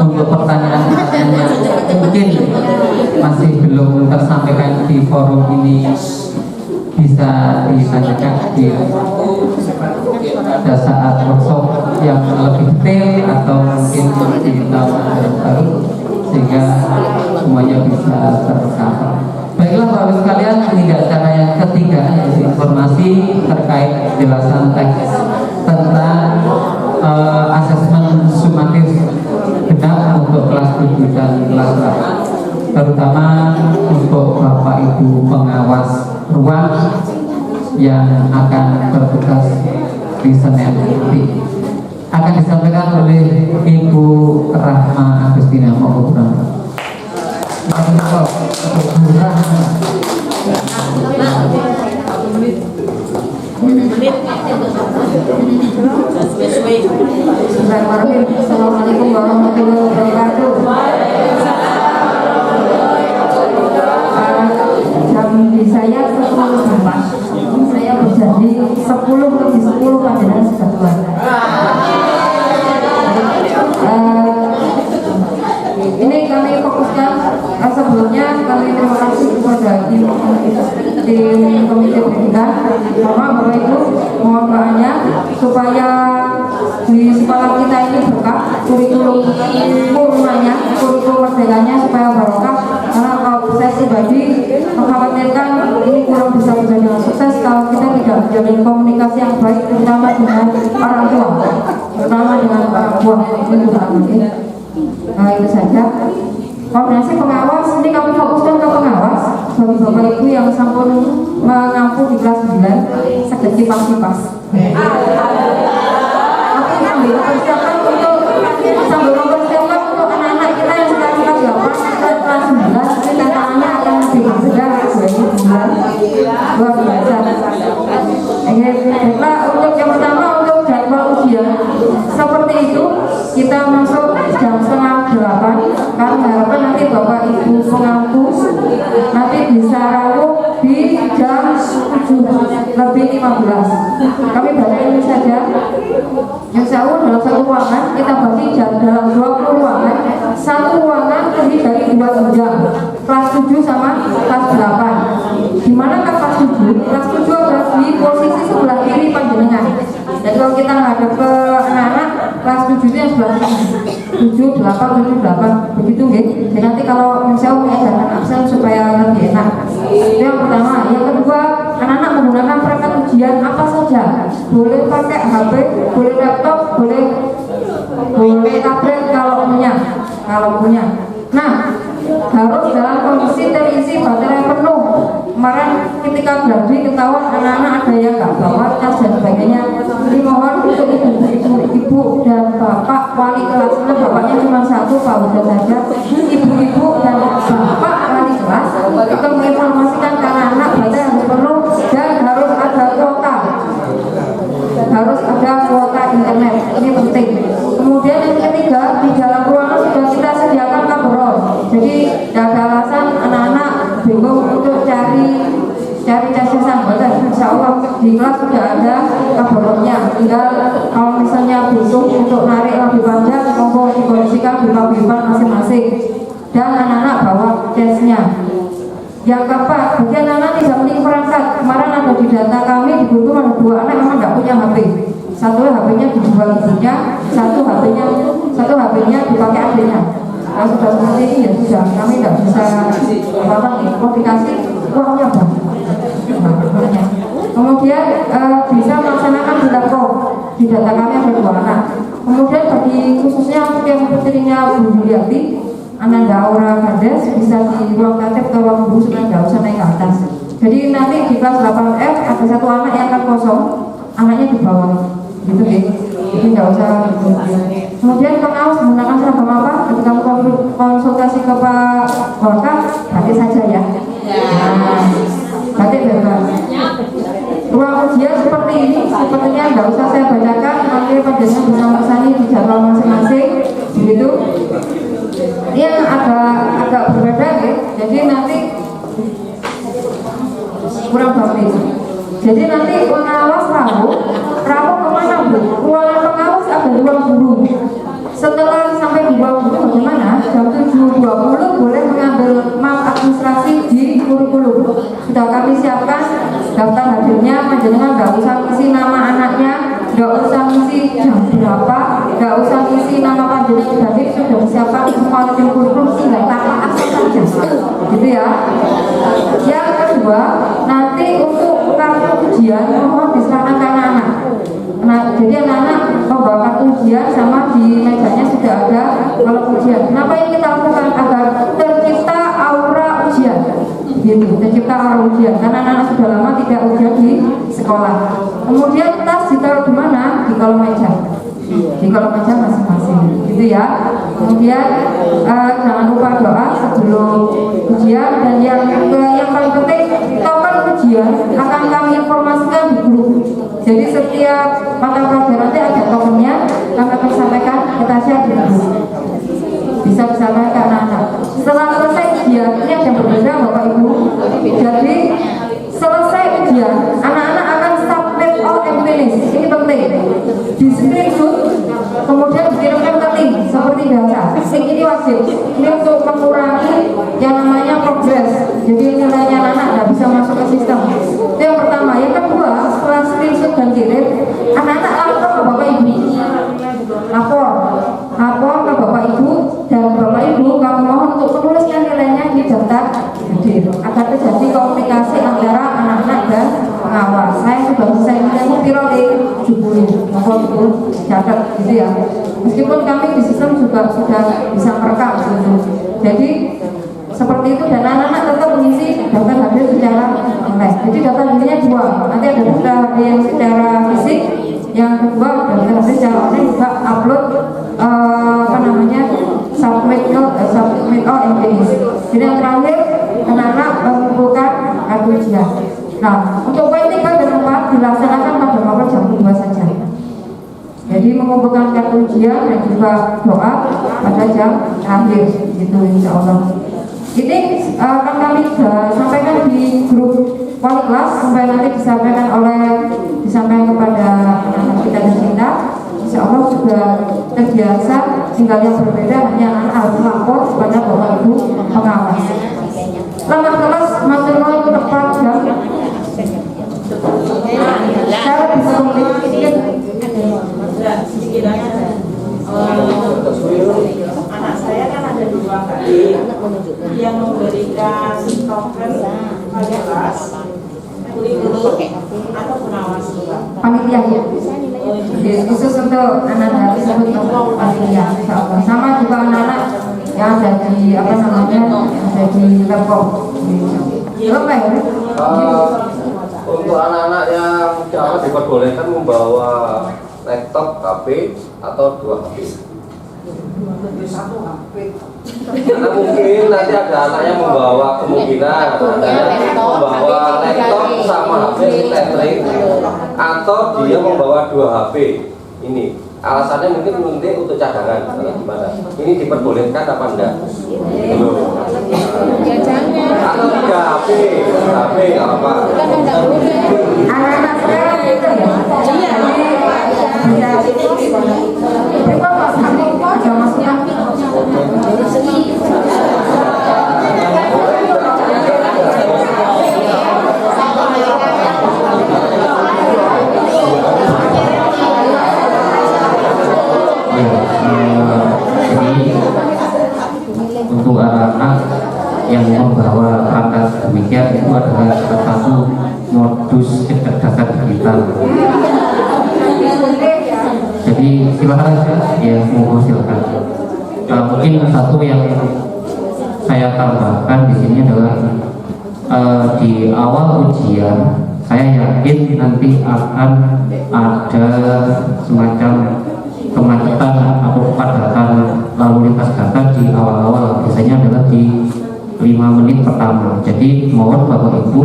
untuk pertanyaan-pertanyaan yang mungkin masih belum tersampaikan di forum ini bisa ditanyakan pada saat workshop yang lebih detail atau mungkin di tahun baru, sehingga semuanya bisa tercover. Baiklah Bapak sekalian, ini acara yang ketiga, yaitu informasi terkait penjelasan teks tentang asesmen sumatif genap untuk kelas 7 dan kelas 8, terutama untuk Bapak Ibu pengawas ruang yang akan bertugas di Senin nanti. Akan disampaikan oleh Ibu Rahma Agustina Mokobrang. Bismillahirrahmanirrahim. Assalamualaikum warahmatullahi wabarakatuh. Jam di saya 10.04. Saya berjanji 10 lebih 10 panjenengan sudah keluar. Ini kami fokuskan, sebelumnya kami terima kasih kepada tim Komite Pendidikan. Bapak Ibu, mohon doanya supaya di sekolah kita ini berkah, kurikulum merdekanya supaya barokah. Karena kalau saya pribadi mengkhawatirkan ini kurang bisa menjadi sukses kalau kita tidak menjalin komunikasi yang baik, terutama dengan orang tua, itu saja. Koordinasi pengawas, ini kami fokuskan ke pengawas bagi Bapak Ibu yang sampun mengampu di kelas 9 sakit kipas-kipas. Tapi sambil mempersiapkan untuk anak-anak kita yang sekarang kelas 8 dan kelas 9, ini tantangannya akan lebih mudah, luar biasa. Baiklah, untuk yang pertama untuk jadwal ujian seperti itu, kita masuk jam 7:30 karena harapan nanti Bapak Ibu pengampu nanti bisa rampung di jam 7:15. Kami baca ini saja. Yang jauh dalam satu ruangan kita bagi dalam 20 ruangan. Satu ruangan terdiri dari 2 jam. Kelas 7 sama kelas 8. Di mana kelas 7? Kelas 7 ada di posisi sebelah kiri panjenengan. Jadi kalau kita menghadap ke anak-anak kelas 7 itu yang sebelah kiri. 7, 8, begitu nggih. Jadi nanti kalau misalnya mengajarkan absen supaya lebih enak. Itu yang pertama. Yang kedua, anak-anak menggunakan perangkat ujian apa saja. Boleh pakai HP, boleh laptop, boleh tablet kalau punya. Nah, harus dalam kondisi terisi baterai penuh. Kemarin ketika gladi ketahuan anak-anak ada yang nggak bawa tas dan sebagainya. Jadi mohon untuk ibu dan bapak wali kelas, karena bapaknya cuma satu, Pak Uda saja. Ibu-ibu dan bapak wali kelas itu menginformasikan ke anak-anak baterai harus penuh dan harus ada kuota. Harus ada kuota internet, ini penting. Kemudian yang ketiga, di dalam ruangan sudah kita sediakan kabel. Jadi tidak ada alasan anak-anak bingung untuk cari casesan. Insya Allah di kelas sudah ada kabelnya. Tinggal kalau misalnya butuh untuk narik lebih panjang, monggo dikondisikan di pabrik masing-masing. Dan anak-anak bawa casenya. Yang keempat, bagi anak-anak tidak memiliki perangkat. Kemarin ada di data kami di Gunung ada 2 anak memang tidak punya HP. Satu HP-nya dijual ibunya, satu HP-nya dipakai adiknya. Kalau sudah seperti ini ya sudah, kami tidak bisa mau dikasih uangnya banyak. Kemudian bisa melaksanakan bilako. Di data kami ada 2 anak. Kemudian bagi khususnya untuk yang putrinya Bu Juliati, Ananda Aura Kades bisa di ruang tatip ke ruang guru supaya tidak usah naik ke atas. Jadi nanti di kelas 8F ada 1 anak yang akan kosong, anaknya di bawah, gitu deh. Jadi tidak usah. Kemudian pengawas menggunakan seragam apa? Ketika konsultasi ke Pak Volka, batik saja ya. Nah, batik bebas. Ruang ujian seperti ini, sepertinya tidak usah saya bacakan, nanti panjenengan bisa memersani di jadwal masing-masing, begitu. Ini yang agak berbeda ya. Jadi nanti kurang bagus. Jadi nanti pengawas rawu kemana Bu? Ruangan pengawas ada di ruang guru. Setelah sampai di ruang guru bagaimana? Jam 7.20 boleh mengambil map administrasi di kurikulum. Sudah kami siapkan daftar hadirnya, panjenengan nggak usah isi nama anaknya, nggak usah isi jam berapa, nggak usah isi nama panjenengan, jadi sudah disiapkan semua tim kurikulum, tinggal tanpa akses saja, gitu ya. Yang kedua, nanti untuk kartu ujian mohon diserahkan ke anak-anak. Nah, jadi anak-anak membawa kartu ujian sama di mejanya sudah ada kalau ujian. Kenapa ini kita lakukan? Agar tercipta aura ujian. Gitu, tercipta aura ujian. Karena anak-anak sudah lama tidak ujian di sekolah. Kemudian tas ditaruh di mana? Di kolom meja. Di kolom meja masing-masing. Gitu ya. Kemudian jangan lupa doa sebelum ujian, dan yang paling penting token ujian akan kami informasikan di grup. Jadi setiap mata pelajaran nanti ada tokennya, kami akan sampaikan kita share di grup. Bisa disampaikan ke anak-anak. Setelah selesai ujian, ini ada yang berbeda Bapak Ibu. Jadi selesai ujian, anak-anak akan submit all and finish. Ini penting. Di screenshot, kemudian dikirimkan ke tim seperti biasa. Tim ini wajib. Ini untuk mengurangi yang namanya progress. Jadi nilainya anak-anak tidak bisa masuk ke sistem. Itu yang pertama. Yang kedua, setelah screenshot dan kirim, anak-anak lapor ke Bapak Ibu. Lapor ke Bapak Ibu, dan Bapak Ibu kami mohon untuk menuliskan nilainya di daftar hadir agar terjadi komunikasi antara anak-anak dan pengawas. Saya sudah selesai menemu pirode 70, mohon Ibu catat gitu ya. Meskipun kami di sistem juga sudah bisa merekam gitu. Jadi seperti itu, dan anak-anak tetap mengisi daftar hadir secara online. Jadi daftar hadirnya dua, nanti ada daftar hadir yang secara fisik, yang kedua daftar hadir secara online juga upload submit all and finish. Jadi yang terakhir anak-anak mengumpulkan kartu ujian. Nah, untuk poin 3 dan 4 dilaksanakan pada waktu jam 2 saja. Jadi mengumpulkan kartu ujian dan juga doa pada jam terakhir gitu, insya Allah. Ini akan kami sampaikan di grup wali kelas sampai nanti disampaikan kepada anak-anak kita dan kita. Insya Allah sudah terbiasa, tinggal yang berbeda hanya anak harus lapor kepada Bapak Ibu pengawas. Langkah kelas material tepat jam. Saya bisa sedikit. Anak saya kan ada 2 kali yang memberikan token pada kelas kurikulum atau pengawas juga. Panitia ya. Khusus untuk anak-anak tersebut panitia. Sama juga anak-anak yang ada di laptop. Untuk anak-anak yang dapat diperbolehkan membawa laptop, HP atau 2 HP. Karena mungkin nanti ada anak yang membawa kemungkinan membawa laptop sama HP tethering, atau dia membawa 2 HP. Ini alasannya mungkin nanti untuk cadangan atau gimana. Ini diperbolehkan apa enggak? Belum. Atau 3 HP nggak apa. Anak-anak sekarang itu ya. Untuk anak-anak yang membawa perangkat demikian itu adalah salah satu modus kecerdasan digital. Jadi silakan ya, mohon silakan. Mungkin satu yang saya tambahkan di sini adalah di awal ujian saya yakin nanti akan ada semacam kemacetan atau kepadatan lalu lintas data di awal-awal, biasanya adalah di 5 menit pertama. Jadi mohon Bapak Ibu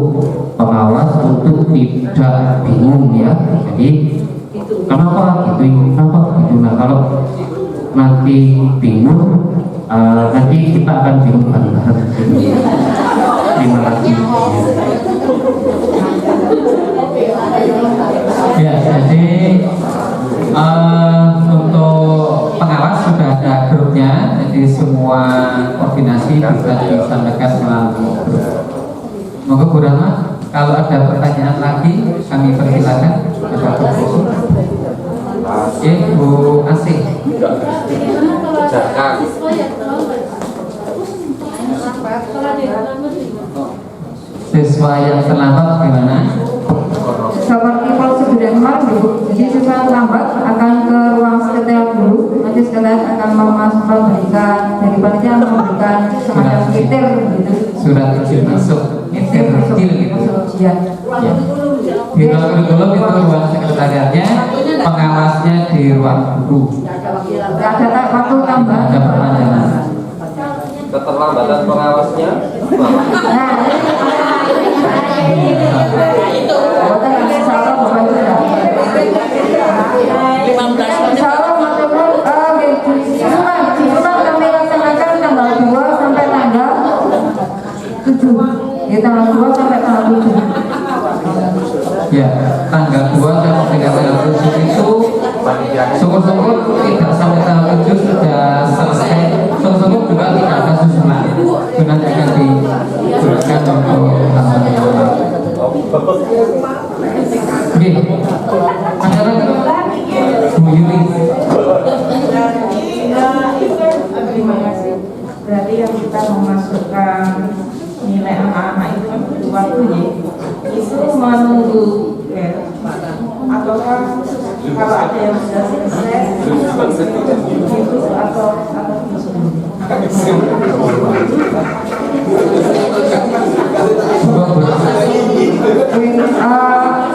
pengawas untuk tidak bingung ya. Jadi kenapa gitu? Nah kalau nanti bingung, nanti kita akan bingung bareng-bareng. Terima kasih. Ya, jadi untuk pengawas sudah ada grupnya, jadi semua koordinasi bisa disampaikan melalui grup. Moga Bu Rahma, kalau ada pertanyaan lagi kami persilakan. Oke, Bu Asih. Siswa yang terlambat gimana? Seperti prosedur yang kemarin, jadi siswa yang terlambat akan ke ruang sekretariat dulu. Nanti sekretariat akan memberikan dari panitia memberikan semacam kitir gitu. Surat izin masuk, kitir kecil gitu. Ujian. Ya. Di ruang kurikulum itu ruang sekretariatnya, pengawasnya di ruang guru. Tidak ada waktu tambah. Ada perpanjangan. Keterlambatan pengawasnya. Nah, Tanggal 2 sampai tanggal 7. Ya, tanggal 2 sampai tanggal 7 itu syukur-syukur tidak sampai tanggal 7 sudah selesai. Syukur-syukur juga tidak ada susulan. Itu nanti akan digunakan untuk tanggal 2. Oke, ada lagi Bu Yuli. Terima kasih. Berarti yang kita memasukkan nilai anak-anak itu kan butuh waktu ya. Itu menunggu ataukah kalau ada yang sudah selesai itu atau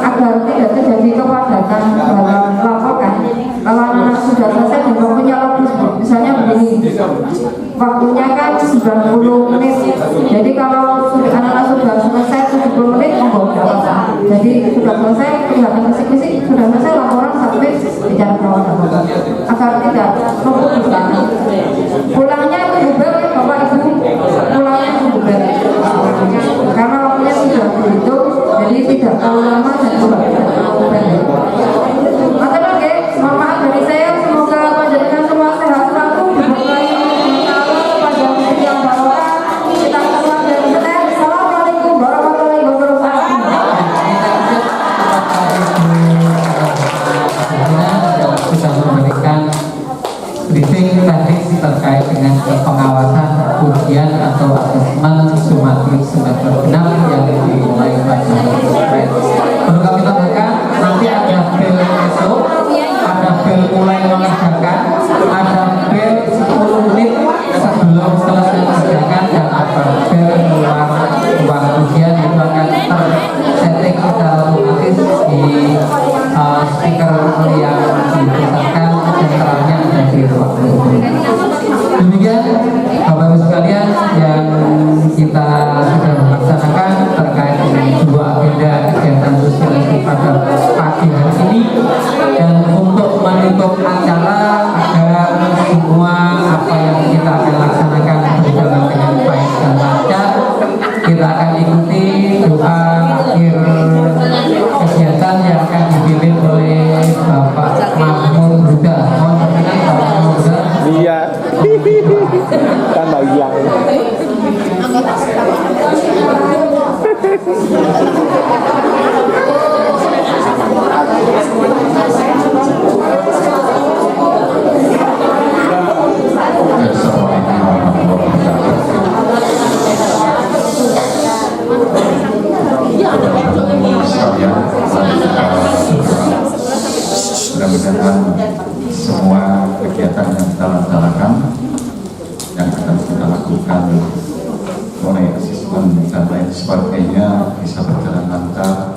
agar tidak terjadi kepadatan dalam laporan. Kalau anak sudah selesai dan waktunya lebih, misalnya begini, waktunya kan 90 menit. Jadi kalau anak-anak sudah selesai 70 menit, enggak apa-apa. Jadi sudah selesai, kelihatan fisik-fisik, sudah selesai laporan sampai bicara perawatan. Agar tidak numpuk di sana. Pulangnya itu juga Bapak Ibu, pulangnya itu juga. Karena waktunya sudah dihitung, jadi tidak terlalu lama dan tidak terlalu pendek. Matur nggih, mohon maaf dari saya, semoga panjenengan semua sehat selalu, diberkahi pada umur yang barokah. Kita semua dari sehat. Assalamualaikum warahmatullahi wabarakatuh. Sudah memberikan briefing tadi terkait dengan pengawasan ujian atau asesmen sumatif semester 6 yang dimulai pada Februari. Perlu kami tambahkan, nanti ada bel besok, ada bel mulai mengerjakan, ada bel 10 menit sebelum selesai mengerjakan, dan ada bel uang ujian yang akan tersetting secara otomatis di speaker yang dipusatkan sentralnya ada di ruang guru. Demikian Bapak Ibu sekalian yang kita sudah melaksanakan terkait dengan dua agenda kegiatan sosialisasi pada pagi hari ini, dan untuk menutup acara agar semua apa yang kita akan laksanakan berjalan dengan baik dan lancar, kita akan ikuti doa akhir kegiatan yang akan dipimpin oleh Bapak Makmur Huda. Mohon perkenan Bapak Makmur Huda. Iya. Tambah yang. Mudah-mudahan semua kegiatan yang kita laksanakan, yang akan kita lakukan, mulai asesmen dan lain sebagainya bisa berjalan lancar